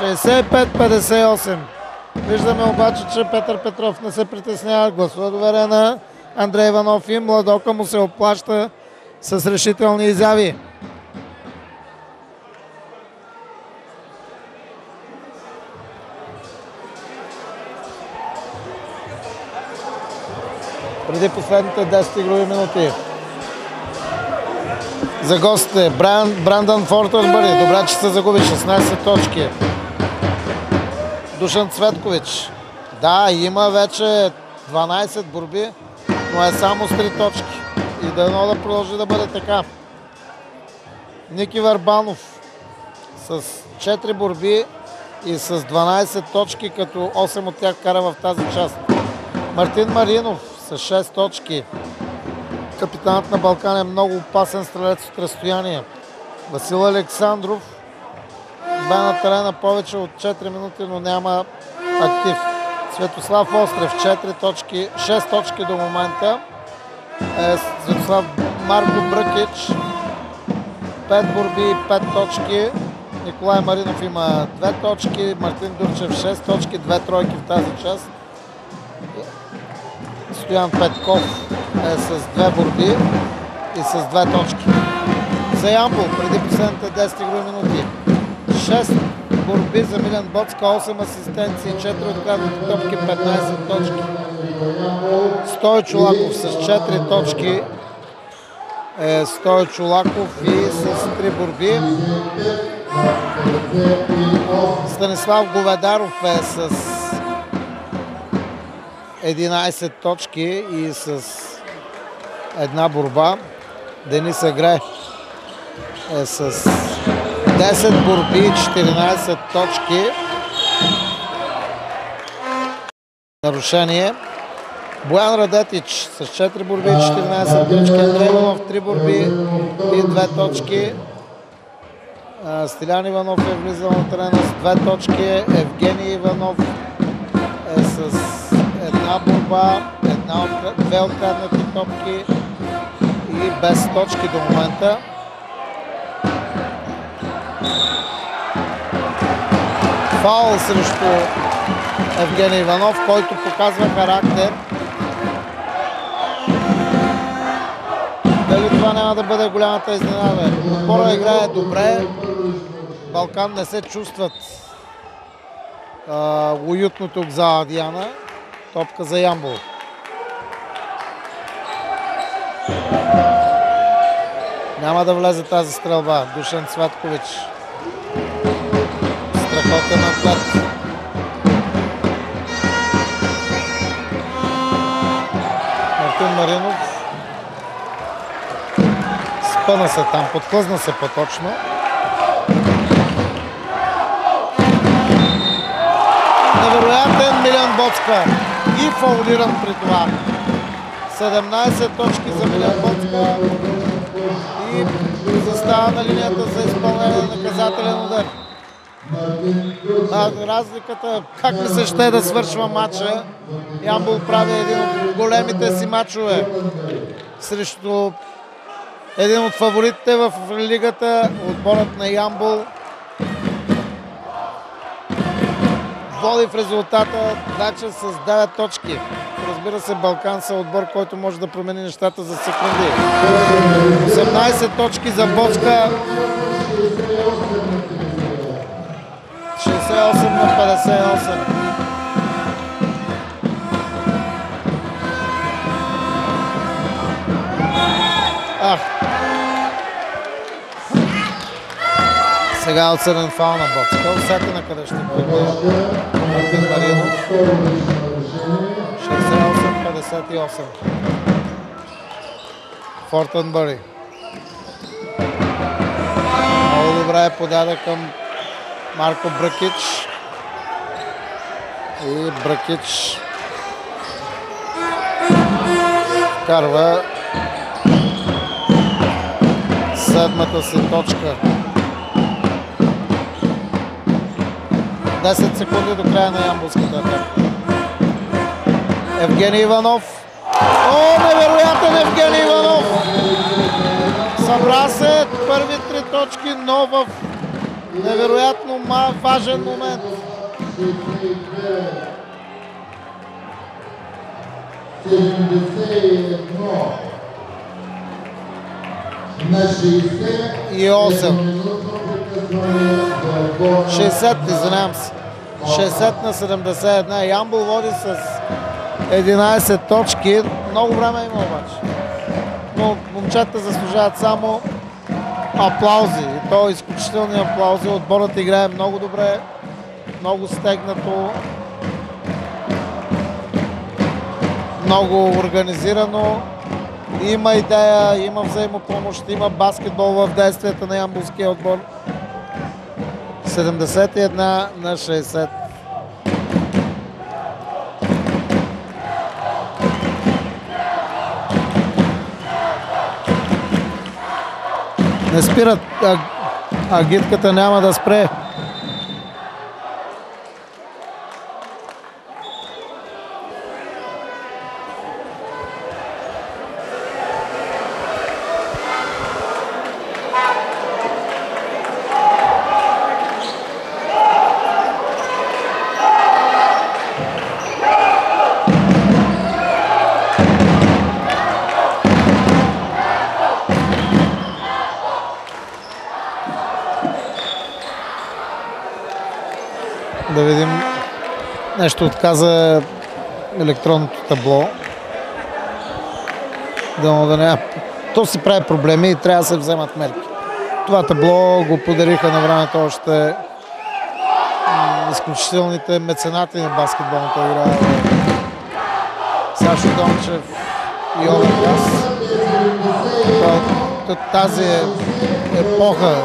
65-58. Виждаме обаче, че Петър Петров не се притеснява. Гласува доверие на Андрей Иванов и Младока му се оплаща с решителни изяви. Преди последните 10 игрови минути. За гостите Брандън Фортънбъри. Добре, че се загуби. 16 точки. Душан Цветкович. Да, има вече 12 борби, но е само с 3 точки. И дано да продължи да бъде така. Ники Върбанов с 4 борби и с 12 точки, като 8 от тях кара в тази част. Мартин Маринов с 6 точки. Капитанът на Балкан е много опасен стрелец от разстояние. Васил Александров бе на терена повече от 4 минути, но няма актив. Светослав Острев 4 точки, 6 точки до момента. Светослав Марко Бръкич 5 борби и 5 точки. Николай Маринов има 2 точки. Мартин Дурчев 6 точки, 2 тройки в тази част. Стоян Петков е с 2 борби и с 2 точки. За Ямбол преди последните 10 игрови минути. 6 борби за Милен Боцка, 8 асистенции, 4 откраднати топки, 15 точки. Стои Чолаков с 4 точки. Стои Чолаков и с 3 борби. Станислав Говедаров е с 11 точки и с една борба. Денис Агре е с 10 борби и 14 точки. Нарушение. Боян Радетич с 4 борби и 14 точки. Андрей Иванов 3 борби и 2 точки. Стилян Иванов е влизал на терена с 2 точки. Евгений Иванов е с една борба, две откраднати топки и без точки до момента. Фаул срещу Евгений Иванов, който показва характер. Дали това няма да бъде голямата изненада? Отбора играе добре. Балкан не се чувстват уютно тук за Адиана. Топка за Ямбол. Няма да влезе тази стрелба. Душан Цветкович. Страхотен атлет. Мартин Маринов. Спъна се там, подхлъзна се по-точно. Невероятен Милен Боцка и фаулиран при това. 17 точки за Милен Боцка и застава на линията за изпълнение на наказателен удар. Разликата, как ми се ще да свършва матча, Ямбол прави един от големите си матчове срещу един от фаворитите в лигата, отборът на Ямбол. Води в резултата вече с 9 точки. Разбира се, Балкан са отбор, който може да промени нещата за секунди. 18 точки за Боцка. 68 на 58. Сега отсъден фаул на Боцка. Усети на къде ще бъде Мартин Маринов. 68-58. Фортънбъри. Много добре е подаде към Марко Бръкич. И Бръкич вкарва седмата си точка. 10 секунди до края на ямболската атака. Евгений Иванов. О, невероятен Евгений Иванов! Събра се първи 3 точки, но в невероятно важен момент. 68. 60, извинявам се. 60 на 71. Ямбол води с 11 точки. Много време има обаче. Но момчета заслужават само аплаузи. И то изключителни аплаузи. Отборът играе много добре, много стегнато, много организирано. Има идея, има взаимопомощ, има баскетбол в действията на ямболския отбор. 71 на 60. Не спират, агитката няма да спре. Да видим, нещо отказа електронното табло. Да няма. То си прави проблеми и трябва да се вземат мерки. Това табло го подариха на времето още изключителните меценати на баскетболната игра. Сашо Дончев и Олег Гас. Тази епоха,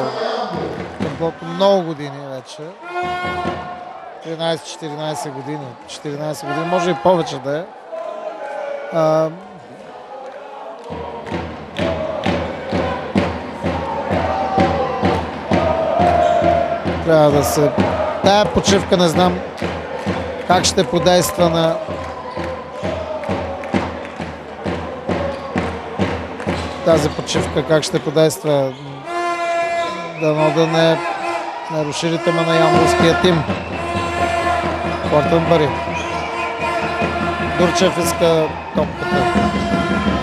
таблото много години вече. 13-14 години. 14 години, може и повече да е. Трябва да се... Тая почивка не знам как ще подейства на... Тази почивка как ще подейства дано да не наруши ритъма на ямболския тим. Фортънбъри. Дурчев иска топката.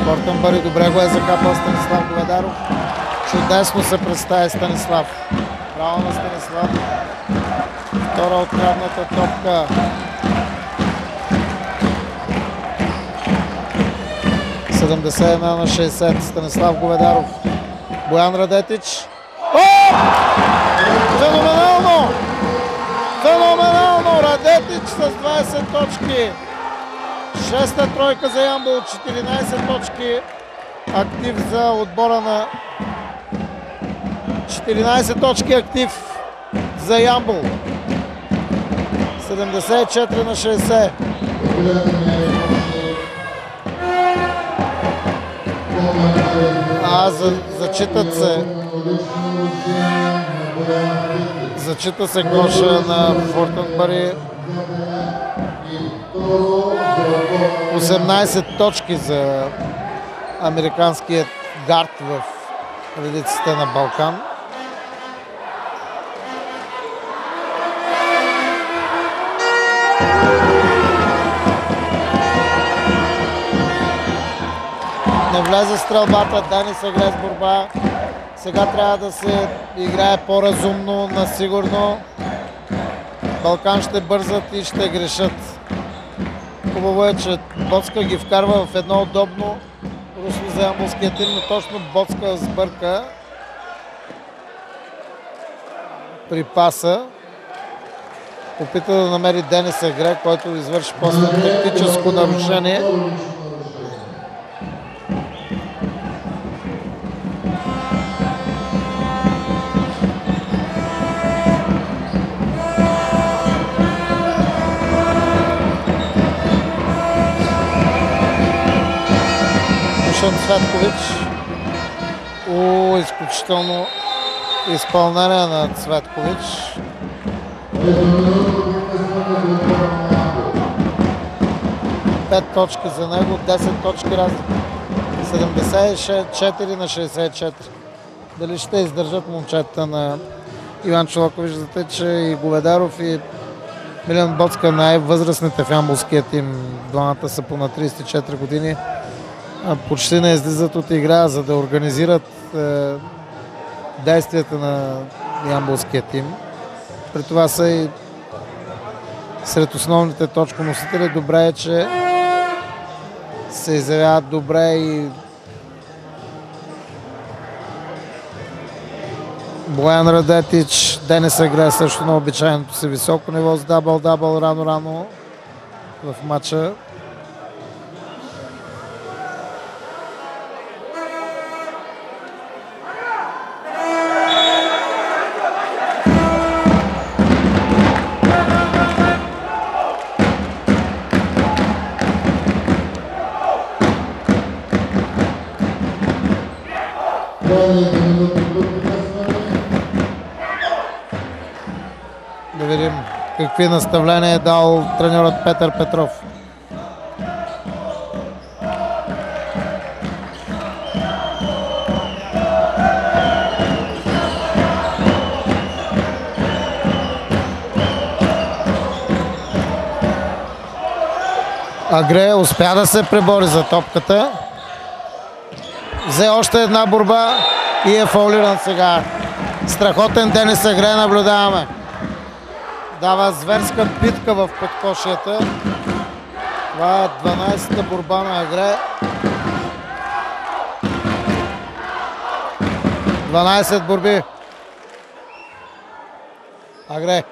Фортънбъри добре го е закапал Станислав Говедаров. Чудесно се представи Станислав. Браво на Станислав. Втора открадната топка. ...71 на 60. Станислав Говедаров. Боян Радетич. О! Феноменално! Феноменално! Радетич с 20 точки. 6-та тройка за Ямбол. 14 точки. Актив за отбора на... 14 точки актив за Ямбол. 74 на 60. Зачита се коша на Фортънбъри. 18 точки за американският гард в редиците на Балкан. Не влезе стрелбата, Дани се играе с борба. Сега трябва да се играе по-разумно, насигурно. Балкан ще бързат и ще грешат. Хубаво е, че Боцка ги вкарва в едно удобно русло за ямболския тим, но точно Боцка сбърка при паса. Опита да намери Дениса Грек, който извърши после тактическо нарушение. Цветкович. Изключително изпълнение на Цветкович. Пет точки за него, 10 точки разлика. 74 на 64. Дали ще издържат момчетата на Иван Чолаков. Виждате, че и Говедаров и Милен Боцка, най-възрастните в ямболския тим, двамата са по на 34 години, почти не излизат от игра, за да организират действията на ямболския тим. При това са и сред основните точконосители. Добре е, че се изявяват добре и Боян Радетич. Денис играе също на обичайното си високо ниво с дабъл-дабъл рано в матча. Да видим какви наставления е дал треньорът Петър Петров. Агре успя да се пребори за топката. Взе още една борба и е фаулиран сега. Страхотен Денис Агре наблюдаваме. Дава зверска битка в подкошията. Това е 12-та борба на Агре. 12 борби. Агре.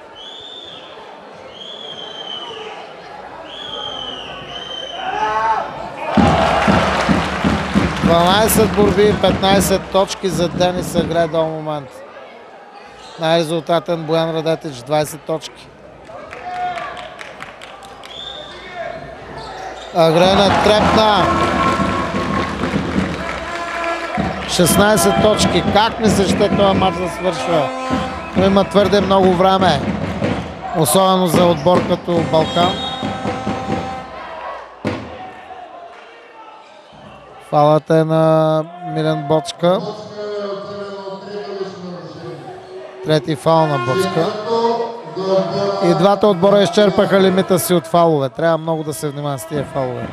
Борби, 15 точки за Денис Агре до момент. Най-резултатен Боян Радетич, 20 точки. Агре натрепна. 16 точки. Как ми се ще този матч да свършва? Но има твърде много време. Особено за отбор като Балкан. Фалата е на Милен Боцка. Трети фал на Боцка. И двата отбора изчерпаха лимита си от фалове. Трябва много да се внимава с тия фалове.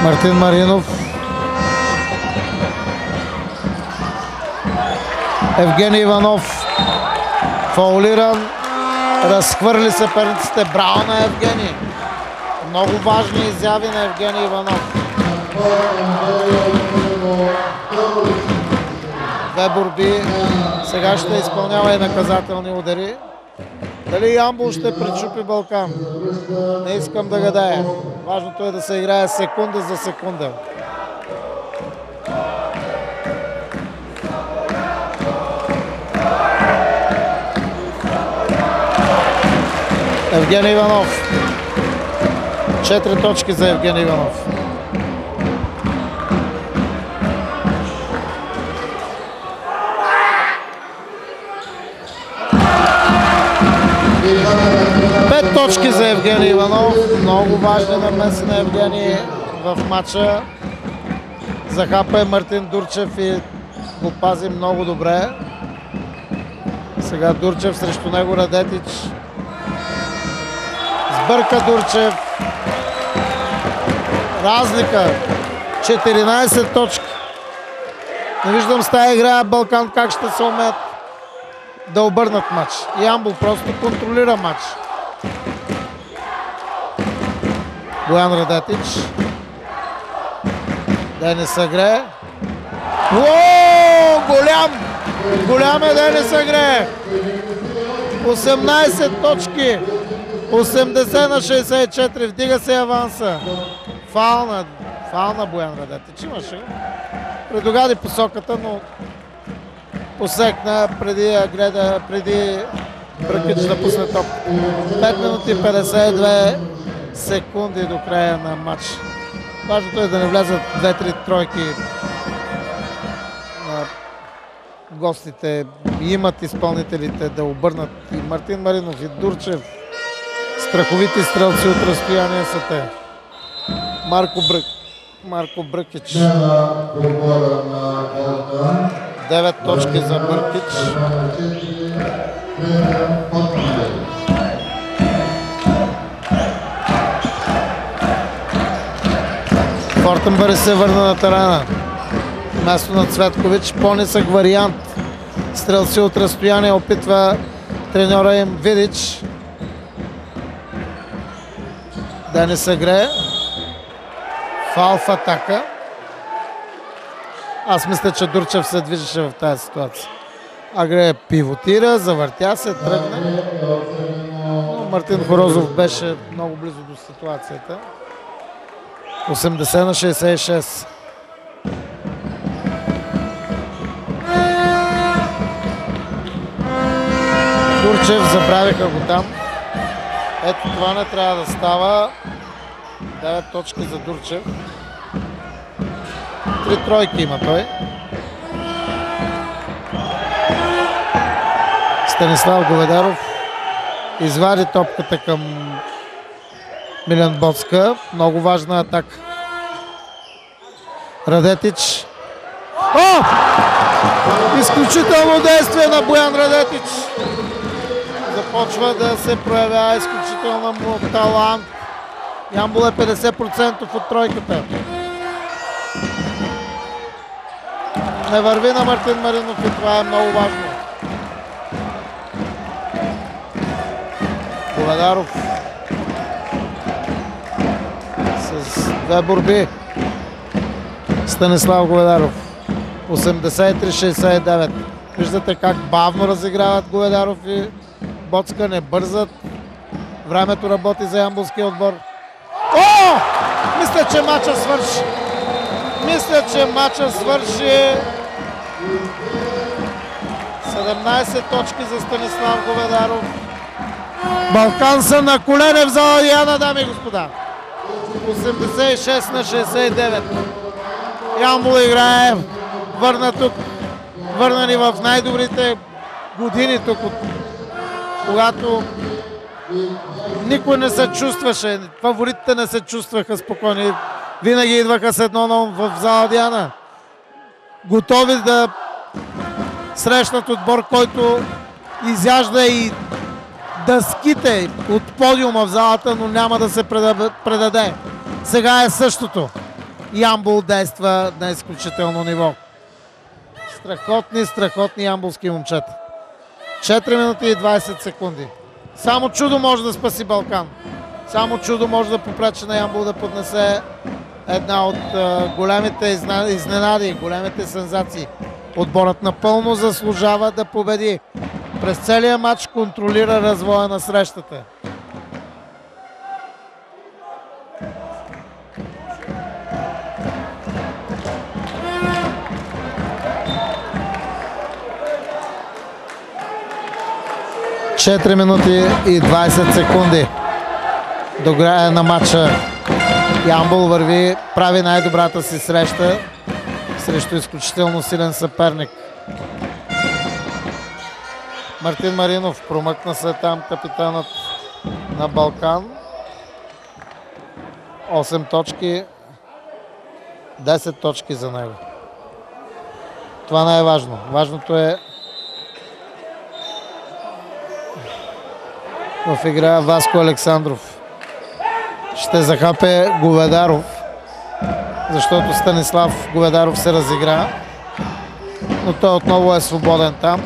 Мартин Маринов. Евгений Иванов фаулиран, разхвърли съперниците. Браво на Евгений! Много важни изяви на Евгений Иванов. Две борби. Сега ще изпълнява и наказателни удари. Дали Ямбол ще пречупи Балкан? Не искам да гадая. Важното е да се играе секунда за секунда. Евгений Иванов. 4 точки за Евгений Иванов. Пет точки за Евгений Иванов. Много важни намеси на Евгений в матча. Захапа е Мартин Дурчев и го пази много добре. Сега Дурчев срещу него Радетич. Сбърка Дурчев. Разлика. 14 точки. Не виждам с тази игра Балкан как ще се умеят да обърнат матч. Ямбол просто контролира матч. Боян Радетич. Денис Агре. Уоу! Голям! Голям е Денис Агре! 18 точки. 80 на 64. Вдига се аванса. Фал на Боян Радетич. Имаше го. Предугади посоката, но посекна преди Бръкич да пусне топ. 5 минути 52 секунди до края на матч. Важното е да не влязат 2-3 тройки гостите имат изпълнителите да обърнат. И Мартин Маринов, и Дурчев. Страховити стрелци от разстояние са те. Марко Бръкич. 9 точки за Бръкич. Фортенбъри се върна на терена. Вместо на Цветкович, по-нисък вариант. Стрелци от разстояние опитва треньора им Видич да не се грее. Фаул в атака. Аз мисля, че Дурчев се движеше в тази ситуация. Агре пивотира, завъртя се, тръгна. Но Мартин Хорозов беше много близо до ситуацията. 80-66. Дурчев, забравиха го там. Ето това не трябва да става. 9 точки за Дурчев. 3 тройки има той. Станислав Говедаров извади топката към Милен Боцка. Много важна атака. Радетич. О! Изключително действие на Боян Радетич. Започва да се проявява изключително му талант. Ямбол е 50% от тройката. Не върви на Мартин Маринов и това е много важно. Говедаров с 2 борби. Станислав Говедаров. 83-69. Виждате как бавно разиграват Говедаров и Боцка, не бързат. Времето работи за ямболския отбор. О! Мисля, че матча свърши. 17 точки за Станислав Говедаров. Балкан са на колене в зала Диана, дами и господа. 86-69. Ямбол играе. Върна тук. Върна ни в най-добрите години тук, когато никой не се чувстваше. Фаворитите не се чувстваха спокойни. Винаги идваха с 1-0 в зала Диана. Готови да срещнат отбор, който изяжда и дъските от подиума в залата, но няма да се предаде. Сега е същото. Ямбол действа на изключително ниво. Страхотни ямболски момчета. 4 минути и 20 секунди. Само чудо може да спаси Балкан. Само чудо може да попречи на Ямбол да поднесе една от големите изненади, големите сензации. Отборът напълно заслужава да победи. През целия матч контролира развоя на срещата. Четири минути и 20 секунди до края на матча. Ямбол върви, прави най-добрата си среща срещу изключително силен съперник. Мартин Маринов промъкна се там, капитанът на Балкан. 8 точки, 10 точки за него. Това не е важно. Важното е в игра Васко Александров. Ще захапе Говедаров, защото Станислав Говедаров се разигра, но той отново е свободен там.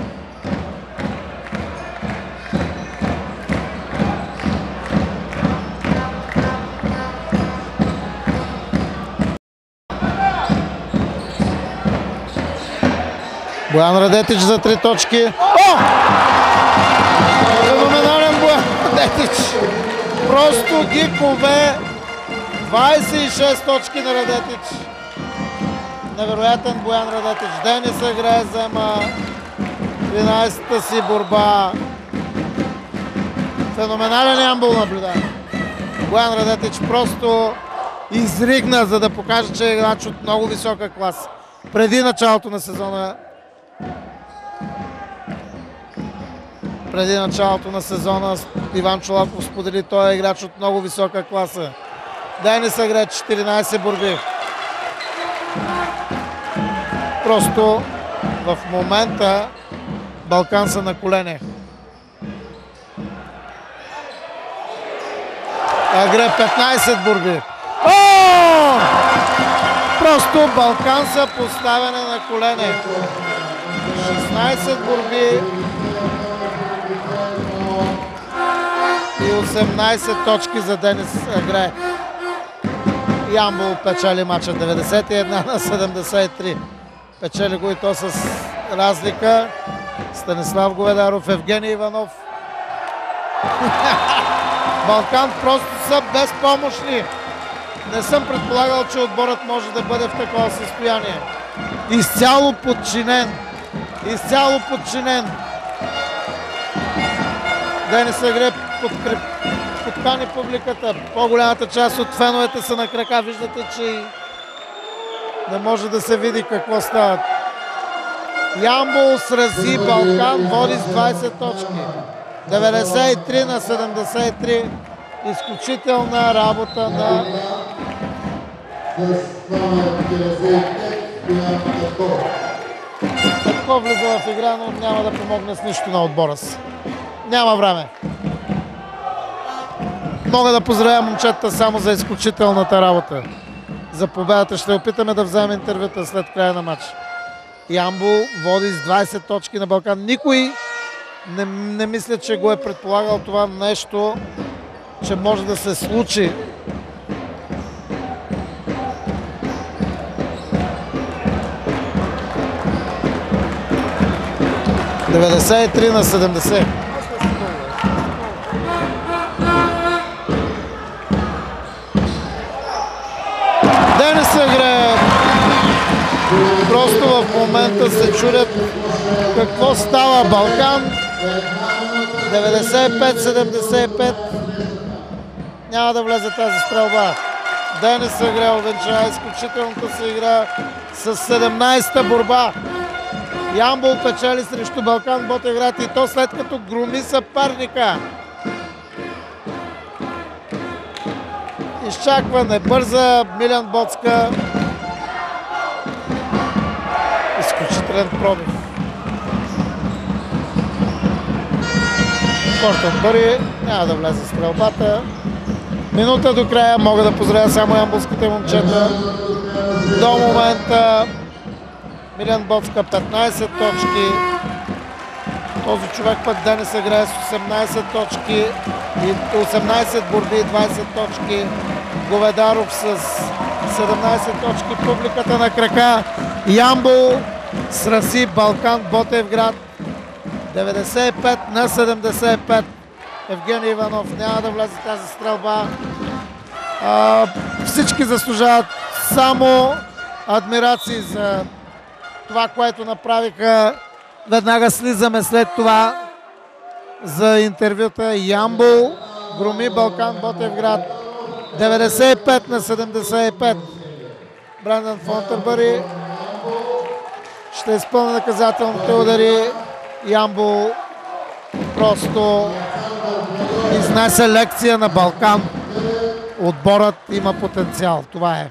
Боян Радетич за 3 точки. О! Феноменален Боян Радетич. Просто ги кове. 26 точки на Радетич. Невероятен Боян Радетич. Денис Агре взема 13-та си борба. Феноменален Ямбол наблюдава. Боян Радетич просто изригна, за да покаже, че е играч от много висока класа. Преди началото на сезона преди началото на сезона Иван Чолаков сподели, той е играч от много висока класа. Денис Агре, 14 борби. Просто в момента Балкан са на колене. Агре 15 борби. О! Просто Балкан са поставяне на колене. 16 борби и 18 точки за Денис Агре. Ямбол печели мача 91 на 73. Печели го и то с разлика. Станислав Говедаров, Евгений Иванов. Балкан просто са безпомощни. Не съм предполагал, че отборът може да бъде в такова състояние. Изцяло подчинен. Изцяло подчинен. Денис Агре подкани публиката. По-голямата част от феновете са на крака. Виждате, че не може да се види какво става. Ямбол срази Балкан, води с 20 точки. 93 на 73. Изключителна работа на Петко влиза в игра, но няма да помогне с нищо на отбора си. Няма време. Мога да поздравя момчетата само за изключителната работа. За победата ще опитаме да вземем интервюта след края на матча. Ямбол води с 20 точки на Балкан. Никой не мисля, че го е предполагал това нещо, че може да се случи. – 93 на 70. Денис Агре. Просто в момента се чудят какво става. Балкан 95-75. Няма да влезе тази стрелба. Денис Агре увенчава изключителната си игра с 17-та борба. Ямбол печели срещу Балкан Ботевград и то след като громи съперника. Изчакване, бърза Милян Боцка. Изключителен пробив. Кортън Бъри няма да влезе в стрелбата. Минута до края. Мога да поздравя само ямболските момчета. До момента Милян Боцка 15 точки. Този човек пък Денис Агре с 18 точки и 18 борби и 20 точки. Говедаров с 17 точки. Публиката на крака. Ямбол срази Балкан Ботевград 95 на 75. Евгений Иванов няма да влезе в тази стрелба. Всички заслужават само адмирации за това, което направиха. Веднага слизаме след това за интервюта. Ямбол громи Балкан Ботевград 95 на 75. Брендан Фонтърбъри ще изпълни наказателните удари. Ямбол просто изнесе лекция на Балкан. Отборът има потенциал. Това е.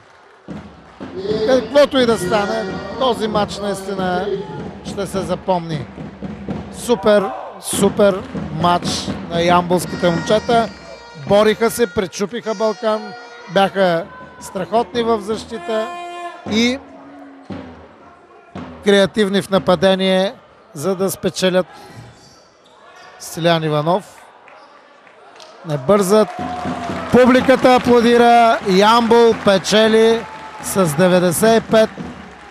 Каквото и да стане, този матч наистина ще се запомни. Супер матч на ямболските момчета. Бориха се, пречупиха Балкан, бяха страхотни в защита и креативни в нападение, за да спечелят. Стилян Иванов. Не бързат. Публиката аплодира. Ямбол печели с 95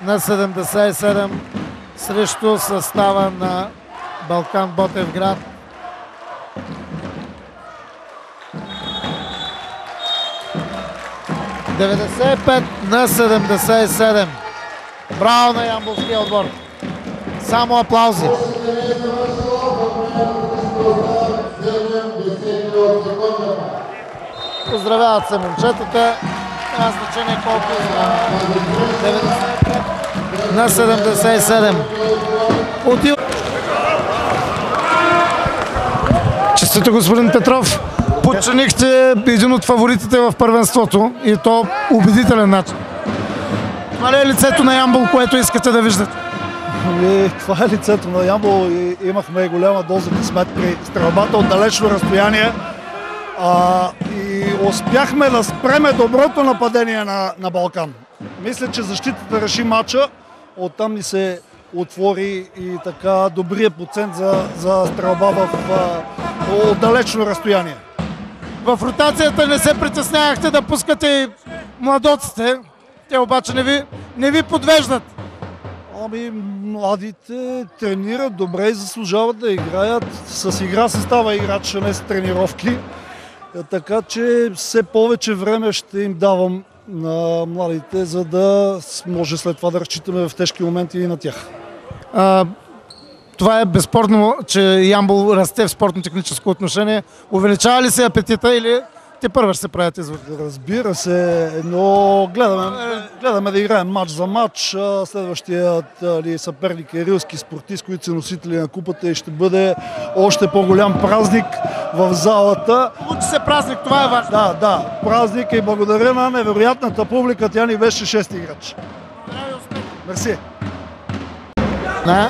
на 77 срещу състава на Балкан Ботевград. – 95 на 77. Браво на ямболския отбор. Само аплаузи. Поздравяват се момчетата. Няма значение колко става. 95 на 77. Честито, господин Петров. Подчинихте един от фаворитите в първенството и то убедителен начин. Това ли е лицето на Ямбол, което искате да виждате? Това е лицето на Ямбол и имахме голяма доза късмет при стрелбата от далечно разстояние. И успяхме да спреме доброто нападение на Балкан. Мисля, че защитата реши матча. Оттам ни се отвори и така добрия процент за стрелба в отдалечно разстояние. В ротацията не се притеснявахте да пускате младоците, те обаче не ви подвеждат. Младите тренират добре и заслужават да играят. С игра се става играч, а не с тренировки. Така че все повече време ще им давам на младите, за да може след това да разчитаме в тежки моменти и на тях. Това е безспорно, че Ямбол расте в спортно-техническо отношение. Увеличава ли се апетита или те първа ще се правят изводи? Разбира се, но гледаме да играем матч за матч. Следващият съперник е рилски спортист, които са носители на купата и ще бъде още по-голям празник в залата. Получи се празник, това е важно. Да, празник и благодаря на невероятната публика, тя ни беше шести играч. Мерси. Да.